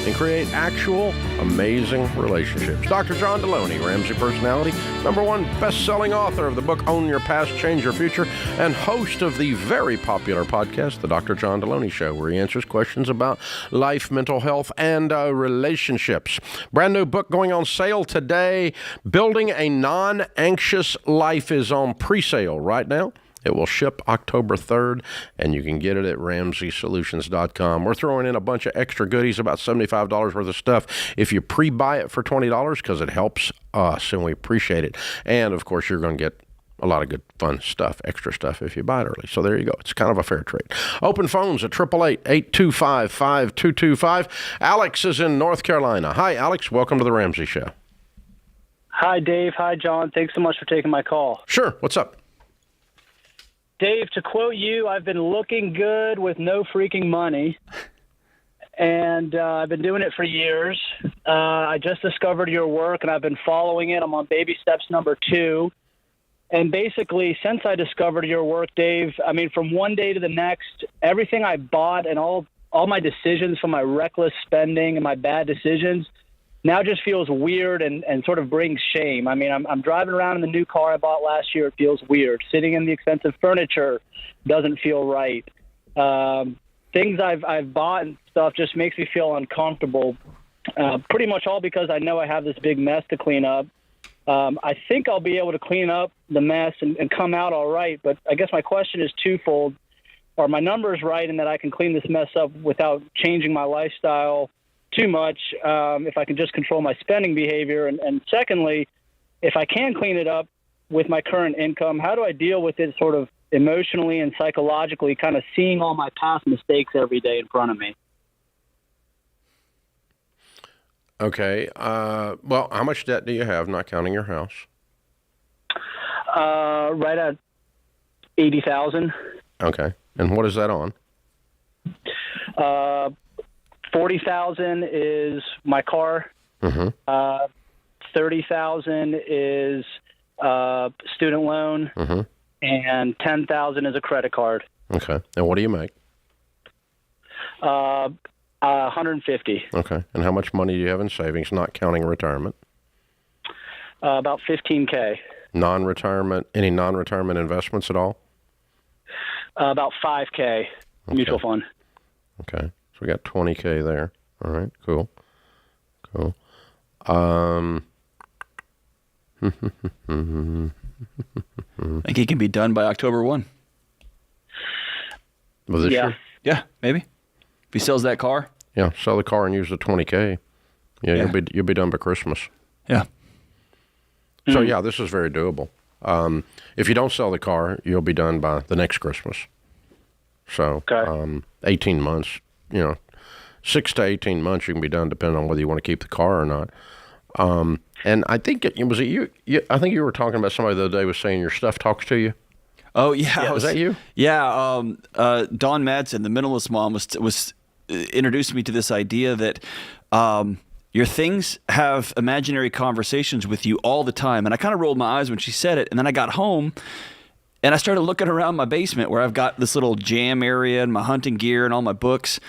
and create actual amazing relationships. Dr. John Deloney, Ramsey personality, #1 best-selling author of the book Own Your Past, Change Your Future, and host of the very popular podcast, The Dr. John Deloney Show, where he answers questions about life, mental health, and relationships. Brand new book going on sale today. Building a Non-Anxious Life is on pre-sale right now. It will ship October 3rd, and you can get it at RamseySolutions.com. We're throwing in a bunch of extra goodies, about $75 worth of stuff, if you pre-buy it for $20, because it helps us, and we appreciate it. And, of course, you're going to get a lot of good, fun stuff, extra stuff, if you buy it early. So there you go. It's kind of a fair trade. Open phones at 888-825-5225. Alex is in North Carolina. Hi, Alex. Welcome to the Ramsey Show. Hi, Dave. Hi, John. Thanks so much for taking my call. Sure. What's up? Dave, to quote you, I've been looking good with no freaking money. and I've been doing it for years. I just discovered your work, and I've been following it. I'm on baby steps number 2. And basically, since I discovered your work, Dave, I mean, from one day to the next, everything I bought and all my decisions from my reckless spending and my bad decisions now just feels weird and sort of brings shame. I mean, I'm driving around in the new car I bought last year. It feels weird. Sitting in the expensive furniture doesn't feel right. Things I've bought and stuff just makes me feel uncomfortable, pretty much all because I know I have this big mess to clean up. I think I'll be able to clean up the mess and come out all right, but I guess my question is twofold. Are my numbers right in that I can clean this mess up without changing my lifestyle too much, if I can just control my spending behavior? And secondly, if I can clean it up with my current income, how do I deal with it sort of emotionally and psychologically, kind of seeing all my past mistakes every day in front of me? Okay. Well, how much debt do you have, not counting your house? Right at $80,000. Okay. And what is that on? $40,000 is my car. Mm-hmm. $30,000 is student loan, mm-hmm. and $10,000 is a credit card. Okay. And what do you make? 150. Okay. And how much money do you have in savings, not counting retirement? About $15K. Non-retirement, any non-retirement investments at all? About $5K mutual fund. Okay. So we got $20K there. All right. Cool. I think it can be done by October 1. Well, this year? Yeah, maybe. If he sells that car. Yeah, sell the car and use the $20K. Yeah. You'll be done by Christmas. Yeah. So yeah, this is very doable. If you don't sell the car, you'll be done by the next Christmas. So 18 months, 6 to 18 months, you can be done, depending on whether you want to keep the car or not. And I think was it you? I think you were talking about somebody the other day was saying your stuff talks to you. Oh yeah, was that you? Yeah, Dawn Madsen, the minimalist mom, was introduced me to this idea that your things have imaginary conversations with you all the time. And I kind of rolled my eyes when she said it. And then I got home and I started looking around my basement where I've got this little jam area and my hunting gear and all my books.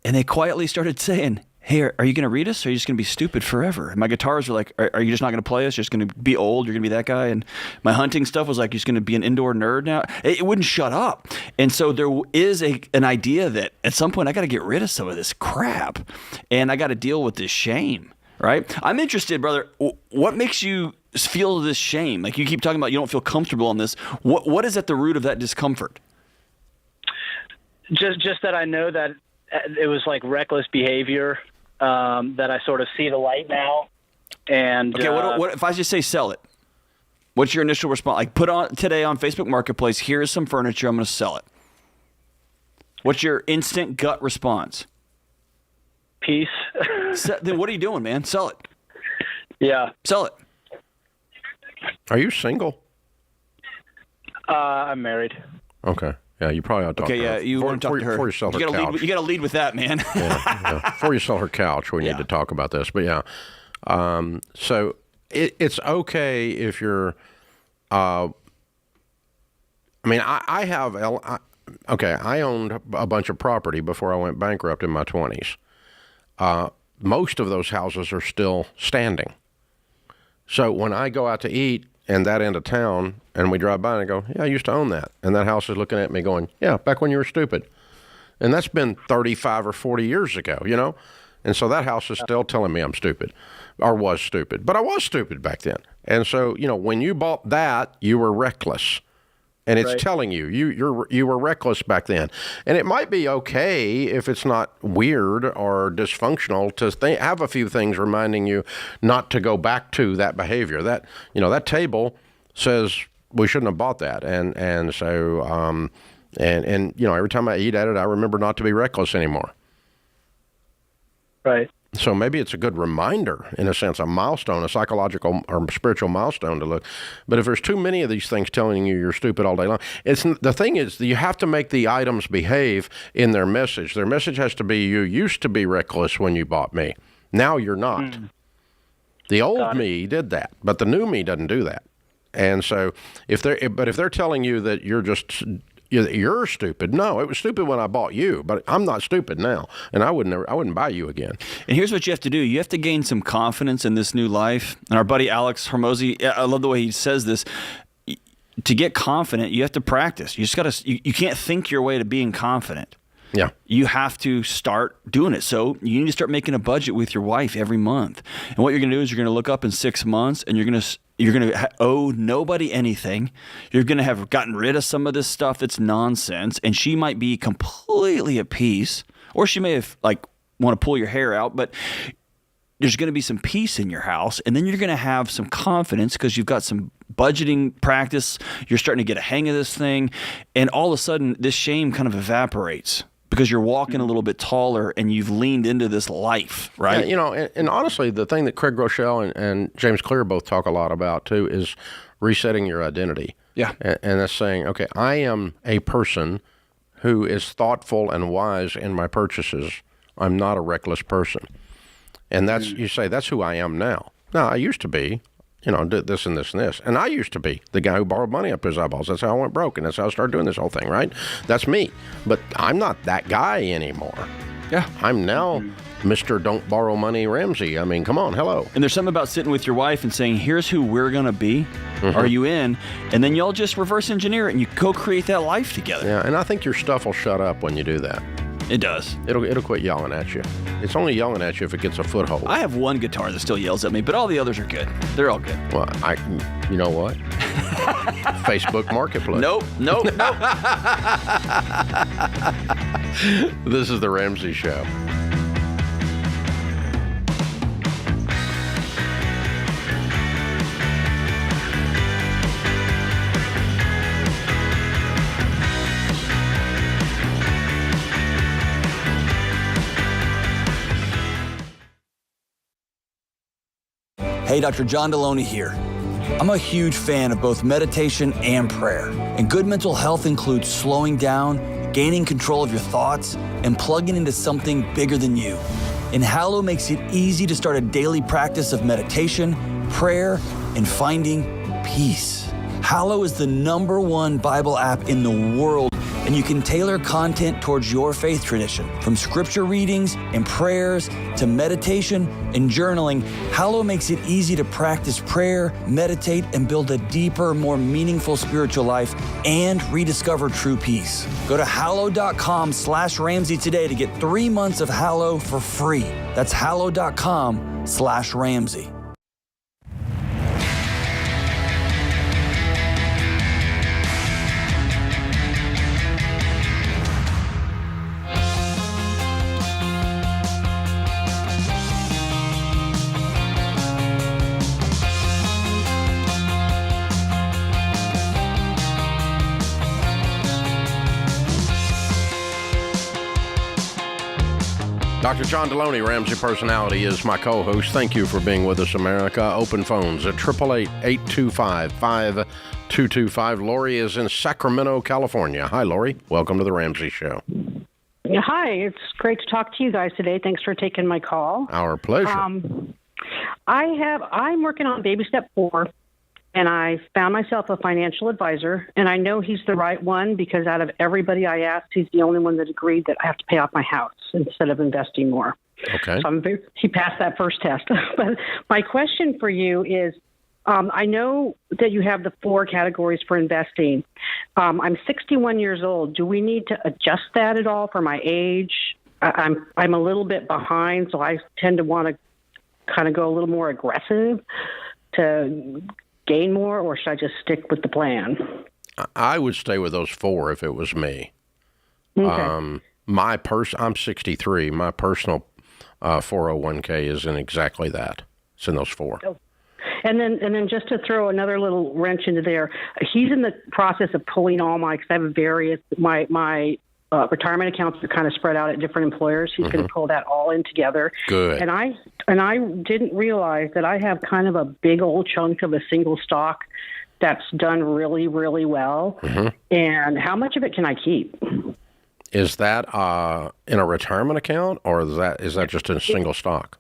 And they quietly started saying, hey, are you going to read us, or are you just going to be stupid forever? And my guitars were like, are you just not going to play us? You're just going to be old? You're going to be that guy? And my hunting stuff was like, you're just going to be an indoor nerd now? It wouldn't shut up. And so there is an idea that at some point I got to get rid of some of this crap, and I got to deal with this shame, right? I'm interested, brother. What makes you feel this shame? Like you keep talking about you don't feel comfortable on this. What is at the root of that discomfort? Just that I know that it was like reckless behavior. That I sort of see the light now. And okay, what if I just say sell it? What's your initial response? Like put on today on Facebook Marketplace, here's some furniture, I'm going to sell it. What's your instant gut response? Peace. Then what are you doing, man? Sell it. Yeah. Sell it. Are you single? I'm married. Okay. Yeah, you probably ought to talk to her. Okay, yeah, you want to talk to her. Before you sell her couch. You got to lead with that, man. yeah. Before you sell her couch, we need to talk about this. But yeah, so it's okay if you're, I owned a bunch of property before I went bankrupt in my 20s. Most of those houses are still standing. So when I go out to eat in that end of town, and we drive by and I go, yeah, I used to own that. And that house is looking at me going, yeah, back when you were stupid. And that's been 35 or 40 years ago, And so that house is still telling me I'm stupid, or was stupid. But I was stupid back then. And so, when you bought that, you were reckless. And it's telling you, you were reckless back then. And it might be okay if it's not weird or dysfunctional to have a few things reminding you not to go back to that behavior. That, that table says we shouldn't have bought that. And so, every time I eat at it, I remember not to be reckless anymore. Right. So maybe it's a good reminder, in a sense, a milestone, a psychological or spiritual milestone to look. But if there's too many of these things telling you you're stupid all day long, the thing is you have to make the items behave in their message. Their message has to be, you used to be reckless when you bought me. Now you're not. The old me did that, but the new me doesn't do that. And so if they're telling you that you're stupid. No, it was stupid when I bought you, but I'm not stupid now, and I wouldn't buy you again. And here's what you have to do. You have to gain some confidence in this new life. And our buddy Alex Hormozy, I love the way he says this. To get confident, you have to practice. You just got to. You can't think your way to being confident. Yeah. You have to start doing it. So you need to start making a budget with your wife every month. And what you're going to do is you're going to look up in 6 months, and you're going to owe nobody anything. You're going to have gotten rid of some of this stuff that's nonsense, and she might be completely at peace, or she may have want to pull your hair out, but there's going to be some peace in your house, and then you're going to have some confidence because you've got some budgeting practice. You're starting to get a hang of this thing, and all of a sudden this shame kind of evaporates because you're walking a little bit taller and you've leaned into this life, right? Yeah, and honestly, the thing that Craig Groeschel and James Clear both talk a lot about too is resetting your identity. Yeah. And that's saying, okay, I am a person who is thoughtful and wise in my purchases. I'm not a reckless person. And you say, that's who I am now. Now, I used to be, did this and this and this. And I used to be the guy who borrowed money up his eyeballs. That's how I went broke, and that's how I started doing this whole thing, right? That's me. But I'm not that guy anymore. Yeah. I'm now Mr. Don't Borrow Money Ramsey. I mean, come on, hello. And there's something about sitting with your wife and saying, here's who we're going to be. Mm-hmm. Are you in? And then y'all just reverse engineer it, and you co-create that life together. Yeah, and I think your stuff will shut up when you do that. It does. It'll quit yelling at you. It's only yelling at you if it gets a foothold. I have one guitar that still yells at me, but all the others are good. They're all good. Well, you know what? Facebook Marketplace. Nope. This is the Ramsey Show. Hey, Dr. John Deloney here. I'm a huge fan of both meditation and prayer. And good mental health includes slowing down, gaining control of your thoughts, and plugging into something bigger than you. And Hallow makes it easy to start a daily practice of meditation, prayer, and finding peace. Hallow is the #1 Bible app in the world, and you can tailor content towards your faith tradition. From scripture readings and prayers to meditation and journaling, Hallow makes it easy to practice prayer, meditate, and build a deeper, more meaningful spiritual life and rediscover true peace. Go to hallow.com/Ramsey today to get 3 months of Hallow for free. That's hallow.com/Ramsey. Dr. John Deloney, Ramsey Personality, is my co-host. Thank you for being with us, America. Open phones at 888-825-5225. Lori is in Sacramento, California. Hi, Lori. Welcome to the Ramsey Show. Hi. It's great to talk to you guys today. Thanks for taking my call. Our pleasure. I'm working on baby step 4. And I found myself a financial advisor, and I know he's the right one because out of everybody I asked, he's the only one that agreed that I have to pay off my house instead of investing more. Okay. So he passed that first test. But my question for you is, I know that you have the 4 categories for investing. I'm 61 years old. Do we need to adjust that at all for my age? I'm a little bit behind, so I tend to want to kind of go a little more aggressive to gain more, or should I just stick with the plan? I would stay with those 4 if it was me. Okay. I'm 63. My personal 401k is in exactly that. It's in those 4. Oh. And then just to throw another little wrench into there, he's in the process of pulling all my, because I have my retirement accounts are kind of spread out at different employers. He's going to pull that all in together. Good. And I didn't realize that I have kind of a big old chunk of a single stock that's done really, really well. And how much of it can I keep? Is that in a retirement account, or is that just in a single stock?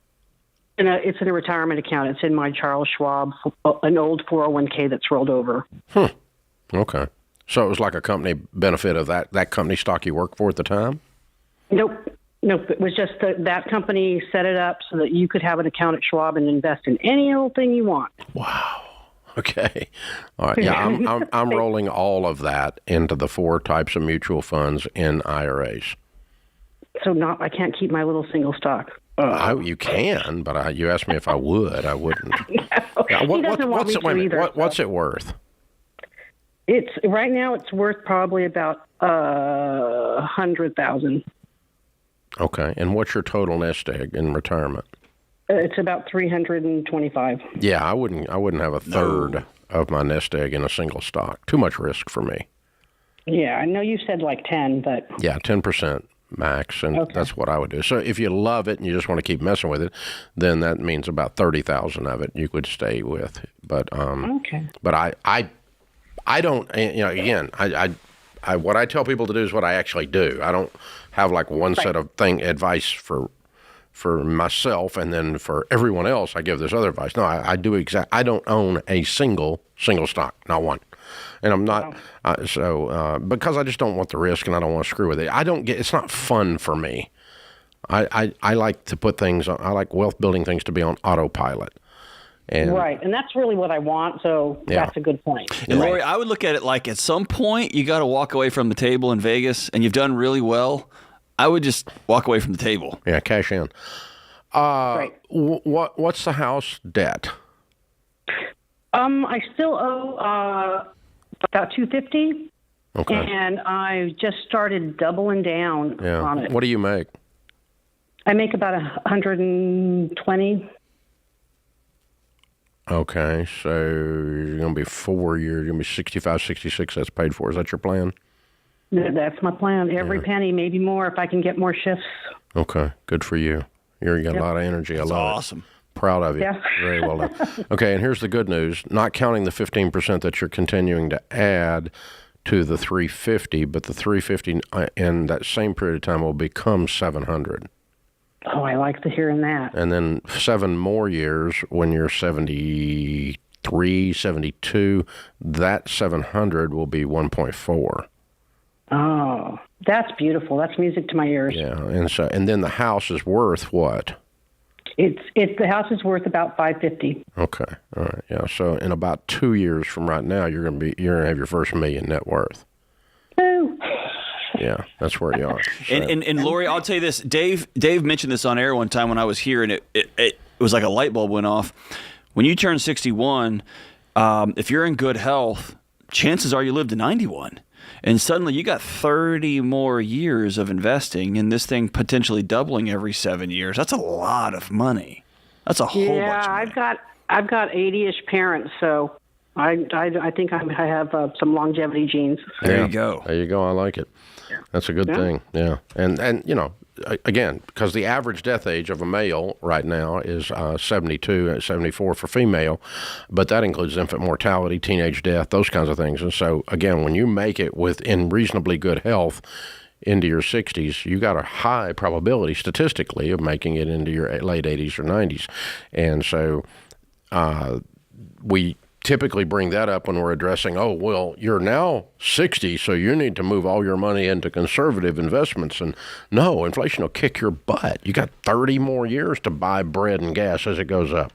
It's in a retirement account. It's in my Charles Schwab, an old 401k that's rolled over. Okay. So it was like a company benefit of that company stock you worked for at the time? Nope. It was just that company set it up so that you could have an account at Schwab and invest in any old thing you want. Wow. Okay. All right. Yeah, I'm rolling all of that into the 4 types of mutual funds in IRAs. So I can't keep my little single stock. You can, but you asked me if I would. I wouldn't. No. What's it worth? It's right now. It's worth probably about $100,000. Okay, and what's your total nest egg in retirement? It's about 325. Yeah, I wouldn't have a third of my nest egg in a single stock. Too much risk for me. Yeah, I know you said like 10, but yeah, 10% max, and that's what I would do. So if you love it and you just want to keep messing with it, then that means about 30,000 of it you could stay with. But But I don't. Again, I what I tell people to do is what I actually do. I don't have like one set of advice for myself, and then for everyone else, I give this other advice. No, I do I don't own a single stock, not one, and I'm not. Because I just don't want the risk, and I don't want to screw with it. It's not fun for me. I like to put things on. I like wealth building things to be on autopilot. And that's really what I want, so that's a good point. And Lori, I would look at it like at some point you got to walk away from the table in Vegas, and you've done really well. I would just walk away from the table. Yeah, cash in. What's the house debt? I still owe about $250. Okay. And I just started doubling down on it. What do you make? I make about $120. Okay, so you're going to be 4 years, you're going to be 65, 66, that's paid for. Is that your plan? That's my plan. Every penny, maybe more if I can get more shifts. Okay, good for you. You got a lot of energy. I love it. Awesome. Proud of you. Yeah. Very well done. Okay, and here's the good news. Not counting the 15% that you're continuing to add to the 350, but the 350 in that same period of time will become 700. Oh, I like to hear that. And then 7 more years when you're 73, 72, that 700 will be 1.4. Oh, that's beautiful. That's music to my ears. Yeah, and then the house is worth what? The house is worth about $550. Okay, all right, yeah. So in about 2 years from right now, you're gonna have your first $1 million net worth. Ooh. Yeah, that's where you are. So. And Lori, I'll tell you this. Dave mentioned this on air one time when I was here, and it was like a light bulb went off. When you turn 61, if you're in good health, chances are you live to 91. And suddenly you got 30 more years of investing in this thing potentially doubling every 7 years. That's a lot of money. That's a whole bunch of money. Yeah, I've got 80-ish parents, so I think I have some longevity genes. There you go. There you go. I like it. That's a good thing. Yeah. And again, because the average death age of a male right now is 72, 74 for female, but that includes infant mortality, teenage death, those kinds of things. And so, again, when you make it in reasonably good health into your 60s, you got a high probability statistically of making it into your late 80s or 90s. And so we typically bring that up when we're addressing, you're now 60, so you need to move all your money into conservative investments. And no, inflation will kick your butt. You got 30 more years to buy bread and gas as it goes up.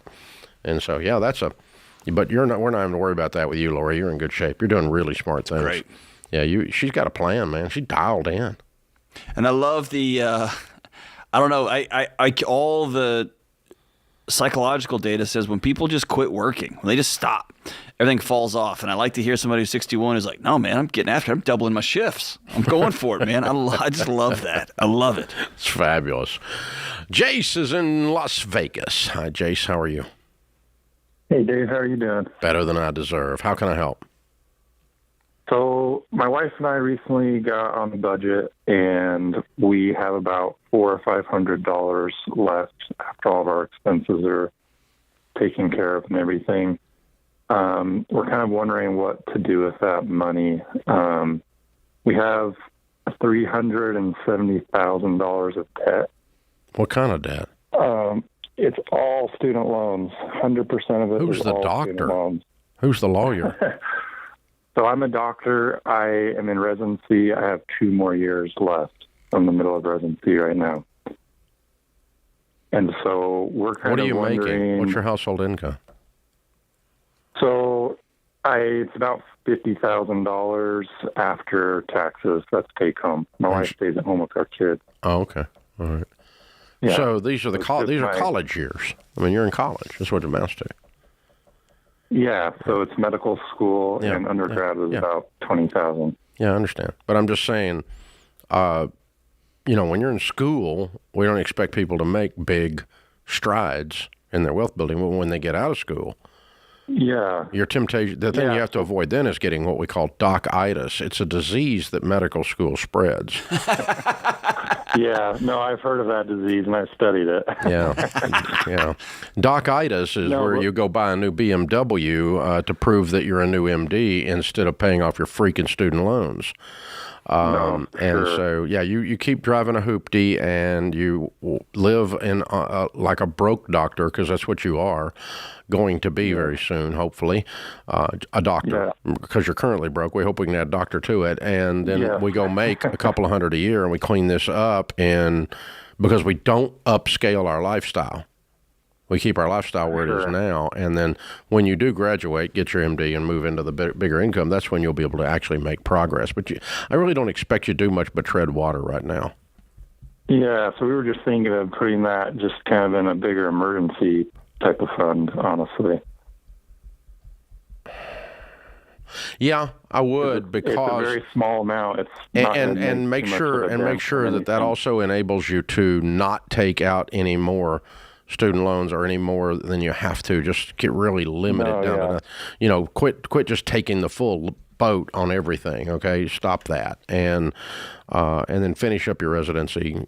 And so, but we're not having to worry about that with you, Lori. You're in good shape. You're doing really smart things. Great. Yeah, she's got a plan, man. She's dialed in. And I love the, I don't know, I all the psychological data says when people just quit working, when they just stop, everything falls off. And I like to hear somebody who's 61 is like, no, man, I'm getting after it. I'm doubling my shifts. I'm going for it, man. I just love that. I love it. It's fabulous. Jace is in Las Vegas. Hi, Jace. How are you? Hey, Dave. How are you doing? Better than I deserve. How can I help? So my wife and I recently got on the budget, and we have about $400 or $500 left after all of our expenses are taken care of and everything. We're kind of wondering what to do with that money. We have $370,000 of debt. What kind of debt? It's all student loans. 100% of it. Who's is the all doctor? student loans. Who's the lawyer? So I'm a doctor. I am in residency. I have 2 more years left. I'm in the middle of residency right now. And so we're kind of wondering... What are you making? What's your household income? So it's about $50,000 after taxes. That's take home. My wife stays at home with our kids. Oh, okay. All right. Yeah. So these are college years. I mean, you're in college. That's what it amounts to. Yeah, so it's medical school, and undergrad is about $20,000. Yeah, I understand. But I'm just saying, when you're in school, we don't expect people to make big strides in their wealth building when they get out of school. Yeah. Your temptation, the thing you have to avoid then is getting what we call doc-itis. It's a disease that medical school spreads. Yeah, no, I've heard of that disease, and I've studied it. Yeah. Doc-itis is where you go buy a new BMW to prove that you're a new MD instead of paying off your freaking student loans. So, you keep driving a hoopty, and you live in like a broke doctor, because that's what you are going to be very soon, hopefully, a doctor, because you're currently broke. We hope we can add doctor to it, and then we go make a couple of $100 a year, and we clean this up, and because we don't upscale our lifestyle. We keep our lifestyle where it is now, and then when you do graduate, get your MD, and move into the bigger income, that's when you'll be able to actually make progress. But I really don't expect you to do much but tread water right now. Yeah, so we were just thinking of putting that just kind of in a bigger emergency type of fund, honestly. Yeah, I would, because it's a very small amount. It's and make sure that also enables you to not take out any more student loans or any more than you have to. Just get really limited down to quit just taking the full boat on everything. Okay, stop that, and then finish up your residency.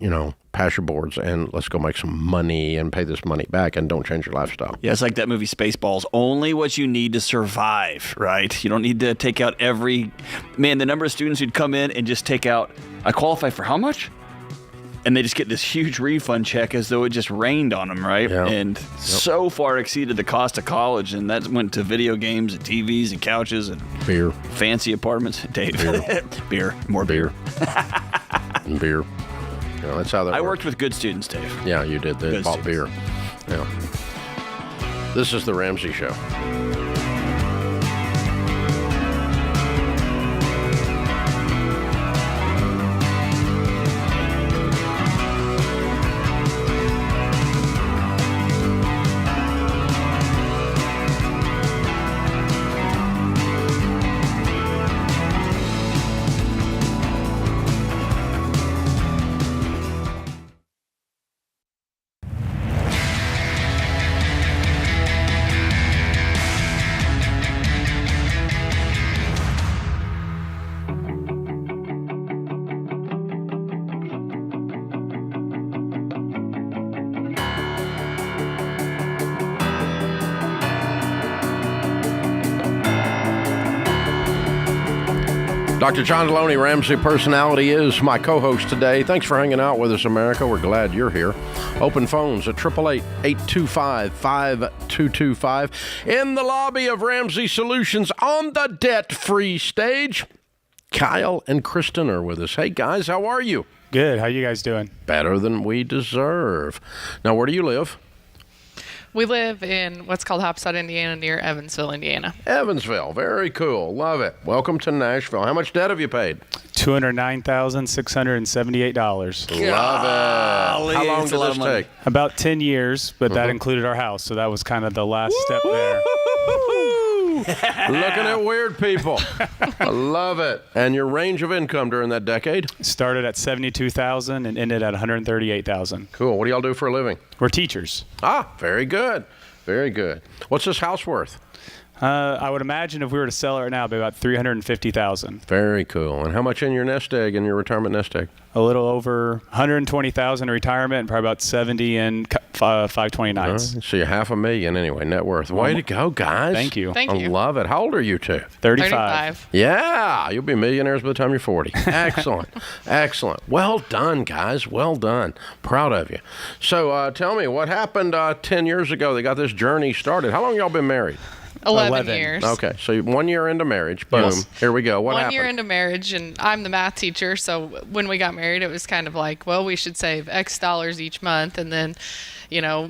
Pass your boards, and let's go make some money and pay this money back, and don't change your lifestyle. Yeah, it's like that movie Spaceballs. Only what you need to survive, right? You don't need to take out the number of students who'd come in and just take out, I qualify for how much? And they just get this huge refund check as though it just rained on them, right? Yeah. And so far exceeded the cost of college, and that went to video games and TVs and couches and beer, fancy apartments. Dave, beer, more beer, and beer. That's how that I works. worked with good students, Dave. Yeah, you did. They bought beer. Yeah. This is the Ramsey Show. Dr. John Deloney, Ramsey Personality, is my co-host today. Thanks for hanging out with us, America. We're glad you're here. Open phones at 888-825-5225. In the lobby of Ramsey Solutions on the debt-free stage, Kyle and Kristen are with us. Hey, guys, how are you? Good. How you guys doing? Better than we deserve. Now, where do you live? We live in what's called Hopside, Indiana, near Evansville, Indiana. Evansville. Very cool. Love it. Welcome to Nashville. How much debt have you paid? $209,678. Love it. How long did this take? About 10 years, but that included our house, so that was kind of the last step there. Looking at weird people. I love it. And your range of income during that decade? Started at $72,000 and ended at $138,000. Cool. What do y'all do for a living? We're teachers. Ah, very good. Very good. What's this house worth? I would imagine if we were to sell it right now, it'd be about $350,000. Very cool. And how much in your nest egg, in your retirement nest egg? A little over $120,000 in retirement, and probably about $70,000 in 529s. So you're $500,000 anyway, net worth. Way to go, guys. Thank you. Thank you. I love it. How old are you two? 35. Yeah, you'll be millionaires by the time you're 40. Excellent. Excellent. Well done, guys. Well done. Proud of you. So tell me, what happened 10 years ago that got this journey started? How long y'all been married? 11 years. Okay, so 1 year into marriage. Boom. Yes. Here we go. What One happened? year into marriage, and I'm the math teacher, so when we got married, it was kind of like, well, we should save X dollars each month, and then,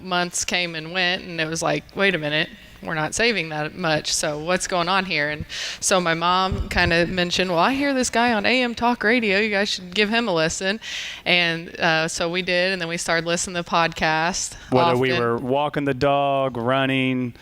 months came and went, and it was like, wait a minute, we're not saving that much, so what's going on here? And so my mom kind of mentioned, well, I hear this guy on AM Talk Radio, you guys should give him a listen. And so we did, and then we started listening to the podcast. Whether we were walking the dog, running,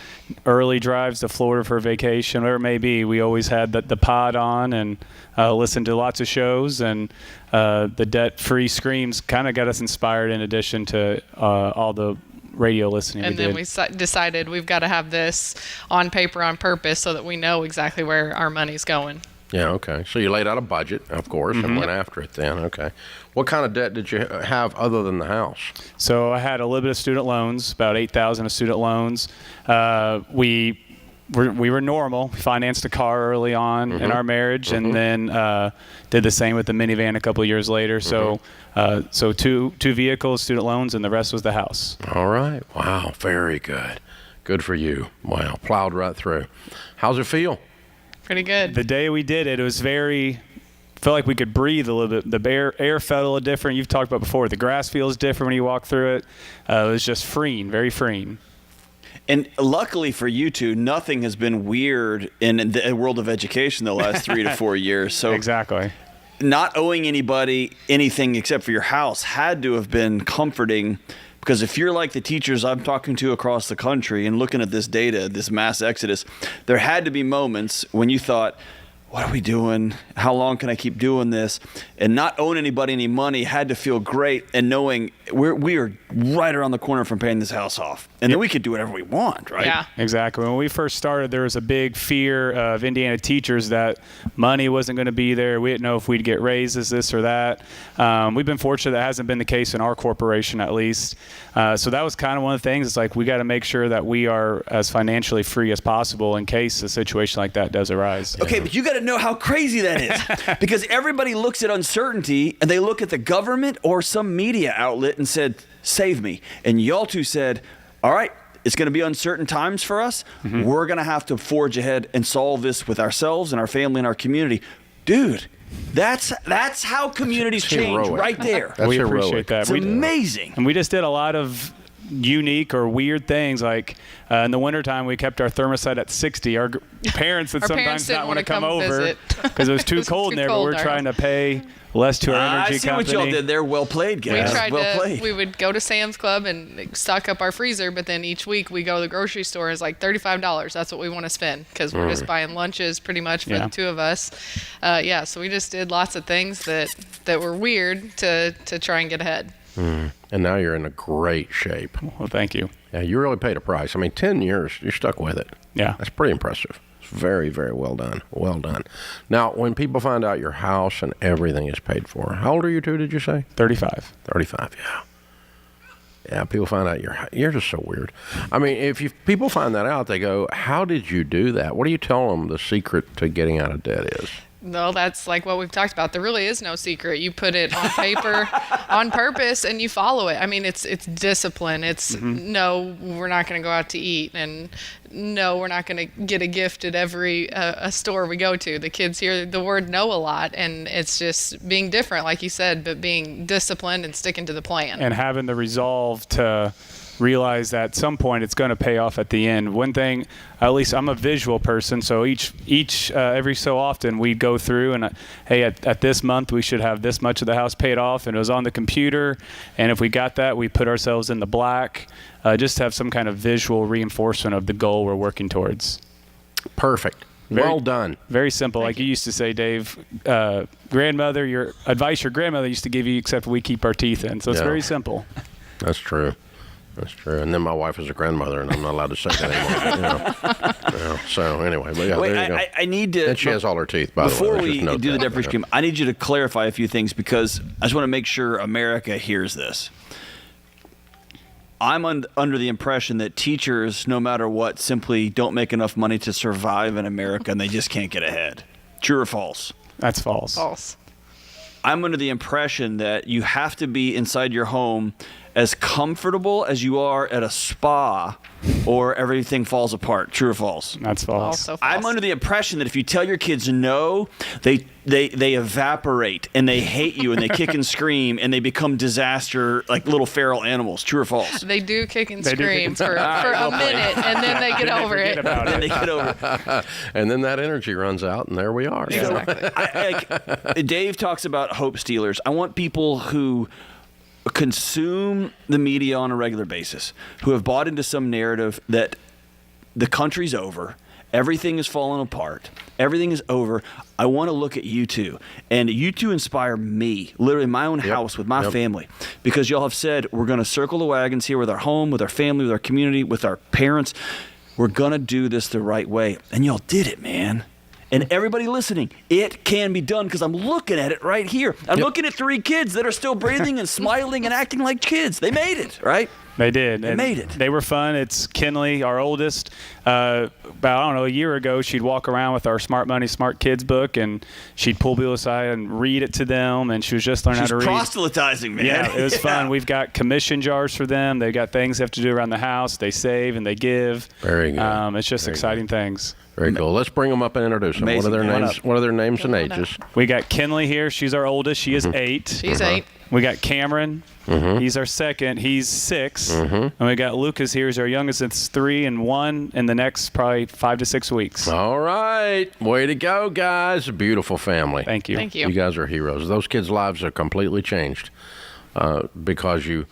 early drives to Florida for vacation, whatever it may be, we always had the pod on and listened to lots of shows. And the debt-free screams kind of got us inspired, in addition to all the radio listening and we then did. we decided we've got to have this on paper on purpose so that we know exactly where our money's going. Yeah, okay. So you laid out a budget, of course, and went after it then. Okay. What kind of debt did you have other than the house? So I had a little bit of student loans, about $8,000 of student loans. We were normal. We financed a car early on in our marriage, and then did the same with the minivan a couple of years later. So two vehicles, student loans, and the rest was the house. All right. Wow. Very good. Good for you. Wow. Plowed right through. How's it feel? Pretty good. The day we did it, it was felt like we could breathe a little bit. The air felt a little different. You've talked about before. The grass feels different when you walk through it. It was just freeing, very freeing. And luckily for you two, nothing has been weird in the world of education the last 3 to 4 years. So exactly. Not owing anybody anything except for your house had to have been comforting, because if you're like the teachers I'm talking to across the country and looking at this data, this mass exodus, there had to be moments when you thought, what are we doing? How long can I keep doing this? And not owing anybody any money had to feel great, and knowing we are right around the corner from paying this house off. And then we could do whatever we want, right? Yeah. Exactly. When we first started, there was a big fear of Indiana teachers that money wasn't going to be there. We didn't know if we'd get raises, this or that. We've been fortunate that hasn't been the case in our corporation, at least. So that was kind of one of the things. It's like we got to make sure that we are as financially free as possible in case a situation like that does arise. Okay, but you got to know how crazy that is, because everybody looks at uncertainty and they look at the government or some media outlet and said, save me. And y'all two said, all right, it's going to be uncertain times for us. We're going to have to forge ahead and solve this with ourselves and our family and our community. Dude, that's how communities change right there. We appreciate that. It's amazing. And we just did a lot of unique or weird things, like in the wintertime we kept our thermostat at 60. Our parents would sometimes not want to come over because it was too cold in there, but we're trying to pay less to our energy company. I see what y'all did there. Well played, guys. We would go to Sam's Club and stock up our freezer, but then each week we go to the grocery store. It's like $35. That's what we want to spend, because we're just buying lunches pretty much for the two of us. So we just did lots of things that were weird to try and get ahead. And now you're in a great shape. Well, thank you. Yeah, you really paid a price. I mean, 10 years, you're stuck with it. Yeah. That's pretty impressive. It's very, very well done. Well done. Now, when people find out your house and everything is paid for, how old are you two, did you say? 35. 35, yeah. Yeah, people find out you're just so weird. I mean, if people find that out, they go, how did you do that? What do you tell them the secret to getting out of debt is? No, that's like what we've talked about. There really is no secret. You put it on paper on purpose and you follow it. I mean, it's discipline. It's no, we're not going to go out to eat, and no, we're not going to get a gift at every a store we go to. The kids hear the word no a lot, and it's just being different, like you said, but being disciplined and sticking to the plan. And having the resolve to realize that at some point it's going to pay off at the end. One thing, at least I'm a visual person, so each every so often we go through and hey, at this month we should have this much of the house paid off, and it was on the computer, and if we got that, we put ourselves in the black, just to have some kind of visual reinforcement of the goal we're working towards. Perfect. Well done. Very simple. Like you used to say, Dave, grandmother, your advice your grandmother used to give you, except we keep our teeth in. So it's very simple. That's true. That's true. And then my wife is a grandmother, and I'm not allowed to say that anymore. So anyway, but yeah, Wait, there you go. I need to. And she has all her teeth, by the way. Before we do the Debt-Free Scheme, I need you to clarify a few things because I just want to make sure America hears this. I'm under the impression that teachers, no matter what, simply don't make enough money to survive in America, and they just can't get ahead. True or false? That's false. False. I'm under the impression that you have to be inside your home as comfortable as you are at a spa, or everything falls apart. True or false? That's false. Also false. I'm under the impression that if you tell your kids no, they evaporate and they hate you and they kick and scream and they become disaster like little feral animals. True or false? They do kick and They do scream kick and for a minute, and then they get over it. Then they get over it. And then that energy runs out, and there we are. Exactly. Dave talks about hope stealers. I want people who consume the media on a regular basis, who have bought into some narrative that the country's over, everything is falling apart, everything is over. I want to look at you two, and you two inspire me, literally in my own house with my family, because y'all have said we're going to circle the wagons here with our home, with our family, with our community, with our parents. We're going to do this the right way, and y'all did it, man. And everybody listening, it can be done because I'm looking at it right here. I'm looking at 3 kids that are still breathing and smiling and acting like kids. They made it, right? They did. They made it. They were fun. It's Kinley, our oldest. About, a year ago, she'd walk around with our Smart Money, Smart Kids book, and she'd pull people aside and read it to them, and she was just learning how to read. Proselytizing, man. Yeah, it was fun. We've got commission jars for them. They've got things they have to do around the house. They save and they give. Very good. It's just exciting things. Very cool. Let's bring them up and introduce them. Amazing. What are their names and ages? We got Kinley here. She's our oldest. She is 8. She's 8. We got Cameron. He's our second. He's 6. And we got Lucas here. He's our youngest. It's 3 and 1 in the next probably 5 to 6 weeks. All right. Way to go, guys. A beautiful family. Thank you. Thank you. You guys are heroes. Those kids' lives are completely changed because you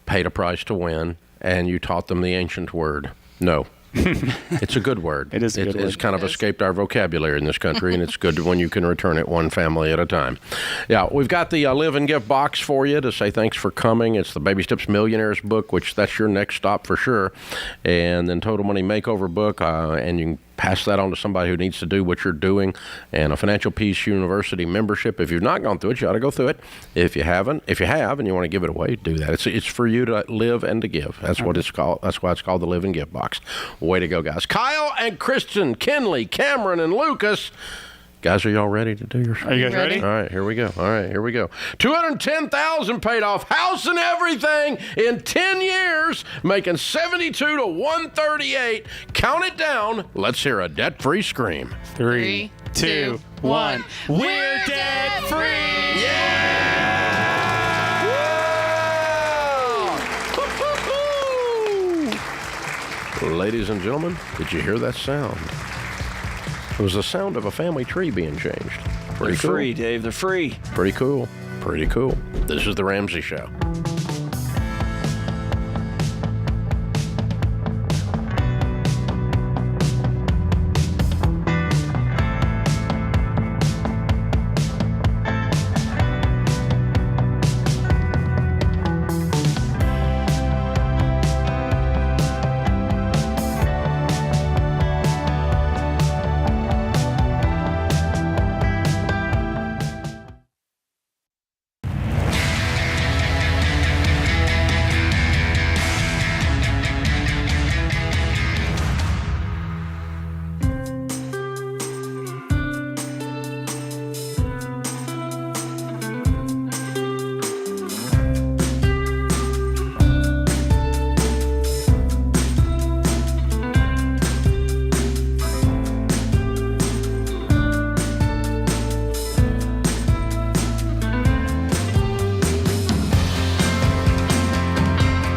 paid a price to win and you taught them the ancient word. No. It's a good word. It is a good word. It's kind of escaped our vocabulary in this country, and it's good when you can return it one family at a time. Yeah, we've got the Live and Give box for you to say thanks for coming. It's the Baby Steps Millionaires book, which that's your next stop for sure. And then Total Money Makeover book, and you can pass that on to somebody who needs to do what you're doing. And a Financial Peace University membership. If you've not gone through it, you ought to go through it. If you have and you want to give it away, do that. It's for you to live and to give. That's what it's called. That's why it's called the Live and Give box. Way to go, guys. Kyle and Kristen, Kinley, Cameron, and Lucas. Guys, are y'all ready to do your show? Are you guys ready? All right, here we go. $210,000 paid off, house and everything in 10 years, making 72 to 138. Count it down. Let's hear a debt-free scream. 3, 2, 1. We're debt free! Ladies and gentlemen, did you hear that sound? It was the sound of a family tree being changed. They're free, Dave. They're free. Pretty cool. Pretty cool. This is The Ramsey Show.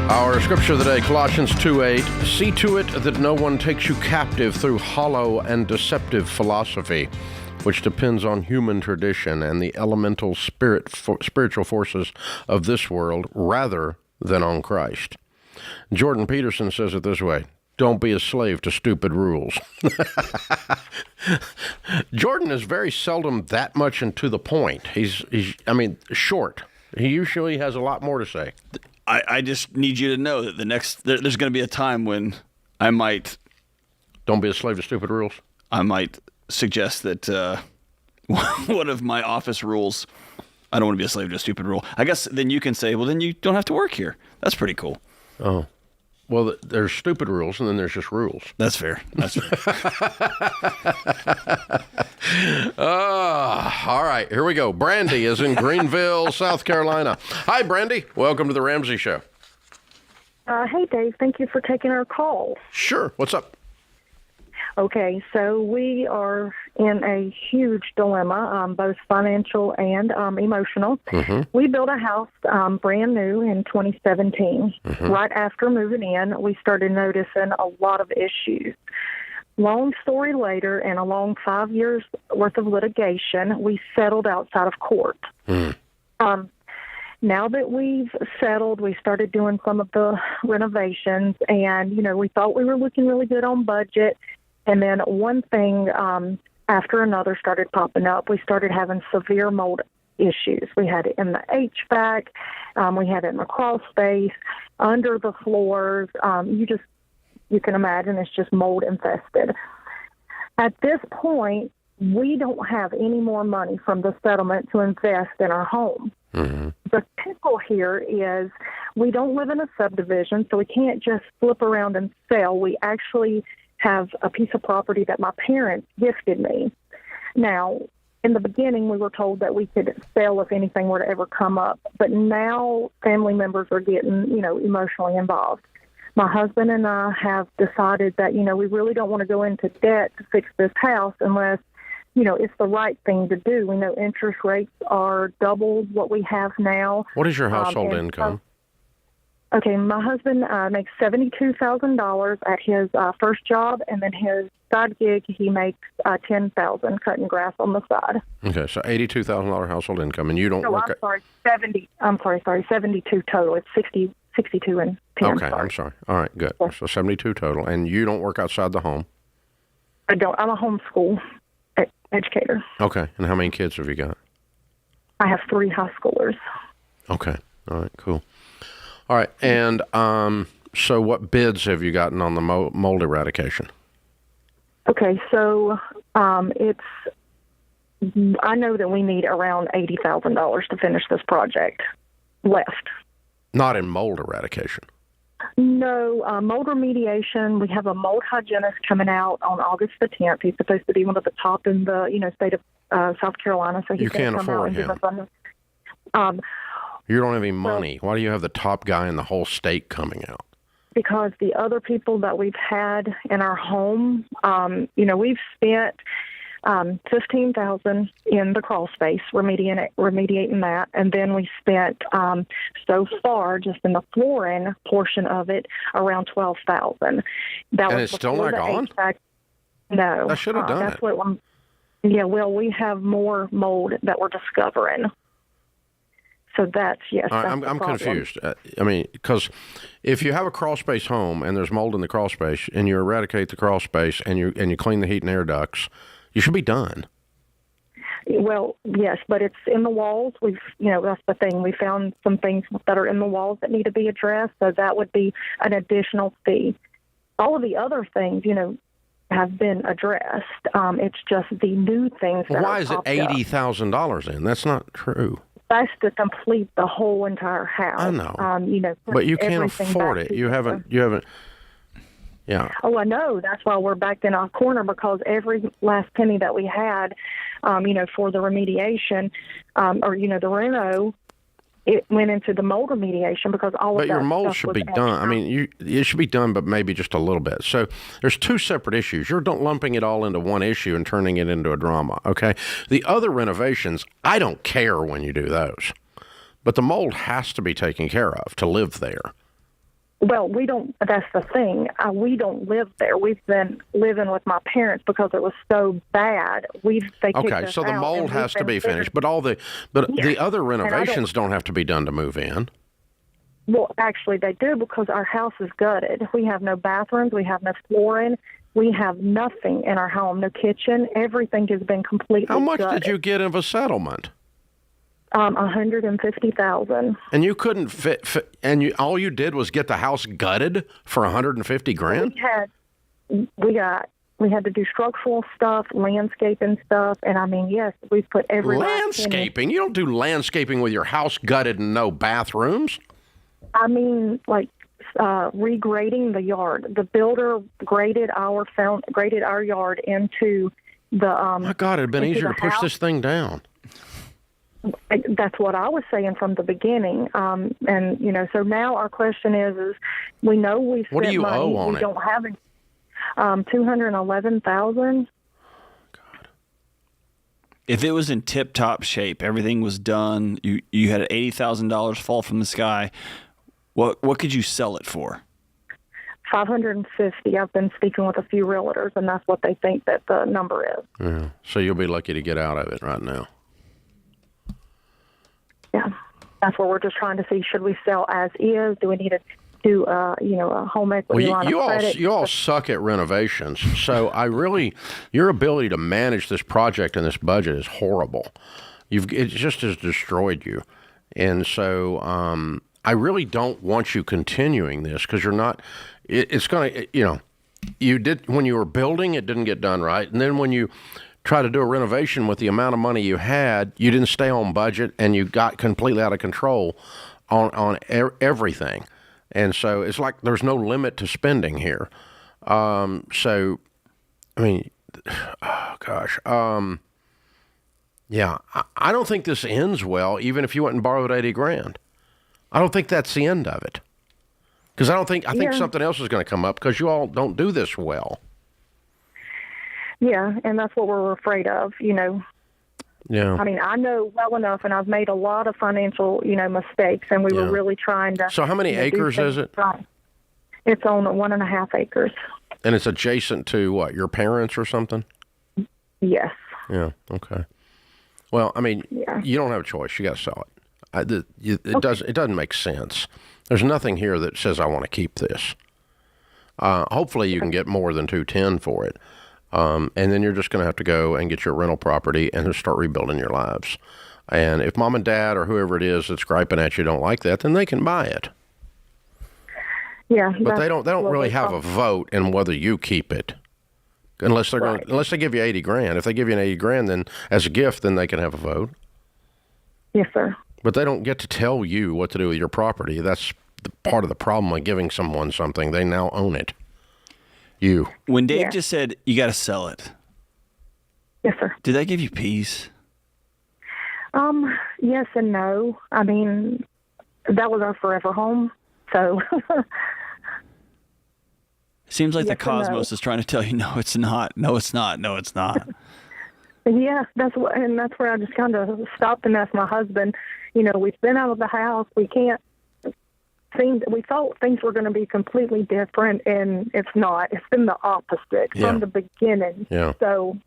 Our scripture of the day, Colossians 2:8. See to it that no one takes you captive through hollow and deceptive philosophy, which depends on human tradition and the elemental spiritual forces of this world rather than on Christ. Jordan Peterson says it this way: don't be a slave to stupid rules. Jordan is very seldom that much and to the point. He's short. He usually has a lot more to say. I just need you to know that there's going to be a time when I might. Don't be a slave to stupid rules. I might suggest that one of my office rules. I don't want to be a slave to a stupid rule. I guess then you can say, well, then you don't have to work here. That's pretty cool. Oh. Well, there's stupid rules, and then there's just rules. That's fair. That's fair. All right, here we go. Brandy is in Greenville, South Carolina. Hi, Brandy. Welcome to the Ramsey Show. Hey, Dave. Thank you for taking our call. Sure. What's up? Okay, so we are in a huge dilemma, both financial and emotional. Mm-hmm. We built a house brand new in 2017. Mm-hmm. Right after moving in, we started noticing a lot of issues. Long story later, and a long 5 years worth of litigation, we settled outside of court. Mm. Now that we've settled, we started doing some of the renovations, and, we thought we were looking really good on budget. And then one thing after another started popping up. We started having severe mold issues. We had it in the HVAC. We had it in the crawl space, under the floors. You can imagine it's just mold infested. At this point, we don't have any more money from the settlement to invest in our home. Mm-hmm. The pickle here is we don't live in a subdivision, so we can't just flip around and sell. We actually have a piece of property that my parents gifted me. Now, in the beginning, we were told that we could sell if anything were to ever come up, but now family members are getting, emotionally involved. My husband and I have decided that, we really don't want to go into debt to fix this house unless, it's the right thing to do. We know interest rates are double what we have now. What is your household income? Okay, my husband makes $72,000 at his first job, and then his side gig, he makes $10,000 cutting grass on the side. Okay, so $82,000 household income, and you don't work. I'm sorry, 72 total. It's 62 and 10. Okay, I'm sorry. All right, good. Yes. So 72 total, and you don't work outside the home. I don't. I'm a homeschool educator. Okay, and how many kids have you got? I have 3 high schoolers. Okay, all right, cool. All right, and so what bids have you gotten on the mold eradication? Okay, so I know that we need around $80,000 to finish this project left. Not in mold eradication. No, mold remediation. We have a mold hygienist coming out on August the 10th. He's supposed to be one of the top in the state of South Carolina. So he's can't afford him. You don't have any money. Why do you have the top guy in the whole state coming out? Because the other people that we've had in our home, we've spent $15,000 in the crawl space, remediating that, and then we spent so far just in the flooring portion of it around $12,000. And it's still not gone? No, I should have done that's it. What we have more mold that we're discovering. So that's, yes. All right, I'm confused. Because if you have a crawl space home and there's mold in the crawl space and you eradicate the crawl space and you clean the heat and air ducts, you should be done. Well, yes, but it's in the walls. That's the thing. We found some things that are in the walls that need to be addressed, so that would be an additional fee. All of the other things, have been addressed. It's just the new things that why is it $80,000 in? That's not true. That's to complete the whole entire house. I know. But you can't afford it. You haven't. Yeah. Oh, I know. That's why we're backed in our corner, because every last penny that we had, for the remediation, the reno, it went into the mold remediation because all of that. But your mold stuff should was be done. It should be done, but maybe just a little bit. So there's 2 separate issues. You're lumping it all into one issue and turning it into a drama. Okay. The other renovations, I don't care when you do those, but the mold has to be taken care of to live there. Well, we don't. That's the thing. We don't live there. We've been living with my parents because it was so bad. Okay, so the mold has to be finished, but the other renovations don't have to be done to move in. Well, actually, they do, because our house is gutted. We have no bathrooms. We have no flooring. We have nothing in our home. No kitchen. Everything has been completely. How much gutted. did you get of a settlement? $150,000. And you couldn't fit and all you did was get the house gutted for $150,000? We had to do structural stuff, landscaping stuff, and I mean, yes, we put every landscaping. You don't do landscaping with your house gutted and no bathrooms. I mean, like regrading the yard. The builder graded our yard into the. My God, it'd been easier to push this thing down. That's what I was saying from the beginning, and so now our question is we know we've spent what do you money. owe on we it? don't have it. $211,000. God. If it was in tip-top shape, everything was done, you had $80,000 fall from the sky, what could you sell it for? $550. I've been speaking with a few realtors, and that's what they think that the number is. Yeah. So you'll be lucky to get out of it right now. Yeah, that's what we're just trying to see. Should we sell as is? Do we need to do a home equity line of credit? You all suck at renovations. So your ability to manage this project and this budget is horrible. It just has destroyed you. And so I really don't want you continuing this because you're not. It's going to, you did when you were building, it didn't get done right, and then when you try to do a renovation with the amount of money you had, you didn't stay on budget, and you got completely out of control on everything. And so it's like there's no limit to spending here. So, I mean, oh gosh. Yeah, I don't think this ends well, even if you went and borrowed $80,000. I don't think that's the end of it. Because I think something else is going to come up because you all don't do this well. Yeah, and that's what we're afraid of, Yeah. I mean, I know well enough, and I've made a lot of financial, mistakes, and we were really trying to. So how many acres is it? Right. It's on 1.5 acres. And it's adjacent to what, your parents or something? Yes. Yeah, okay. Well, I mean, you don't have a choice. You got to sell it. It doesn't make sense. There's nothing here that says I want to keep this. Hopefully you can get more than $210 for it. And then you're just going to have to go and get your rental property and just start rebuilding your lives. And if mom and dad or whoever it is that's griping at you don't like that, then they can buy it. Yeah, but they don't really have a vote in whether you keep it, unless they give you $80,000. If they give you an $80,000, then as a gift, then they can have a vote. Yes, sir. But they don't get to tell you what to do with your property. That's part of the problem with giving someone something. They now own it. You. When Dave just said you got to sell it. Yes, sir. Did that give you peace? Yes and no. I mean, that was our forever home. So. Seems like the cosmos is trying to tell you, no, it's not. No, it's not. No, it's not. Yeah, that's where I just kind of stopped and asked my husband. We've been out of the house. We thought things were going to be completely different, and it's not. It's been the opposite from the beginning. Yeah. So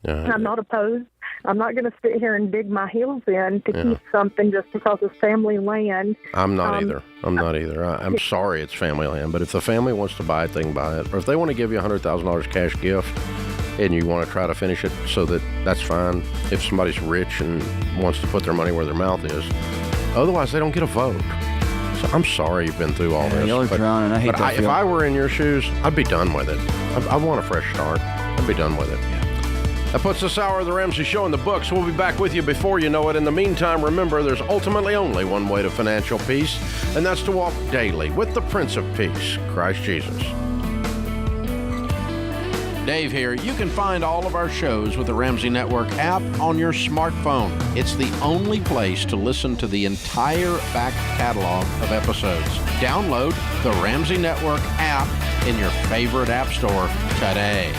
I'm not opposed. I'm not going to sit here and dig my heels in to keep something just because it's family land. I'm not either. I'm sorry it's family land, but if the family wants to buy it, they can buy it. Or if they want to give you $100,000 cash gift and you want to try to finish it so that's fine. If somebody's rich and wants to put their money where their mouth is. Otherwise, they don't get a vote. So I'm sorry you've been through all this. Y'all are drowning. I hate that. If I were in your shoes, I'd be done with it. I want a fresh start. I'd be done with it. Yeah. That puts this hour of the Ramsey Show in the books. We'll be back with you before you know it. In the meantime, remember, there's ultimately only one way to financial peace, and that's to walk daily with the Prince of Peace, Christ Jesus. Dave here. You can find all of our shows with the Ramsey Network app on your smartphone. It's the only place to listen to the entire back catalog of episodes. Download the Ramsey Network app in your favorite app store today.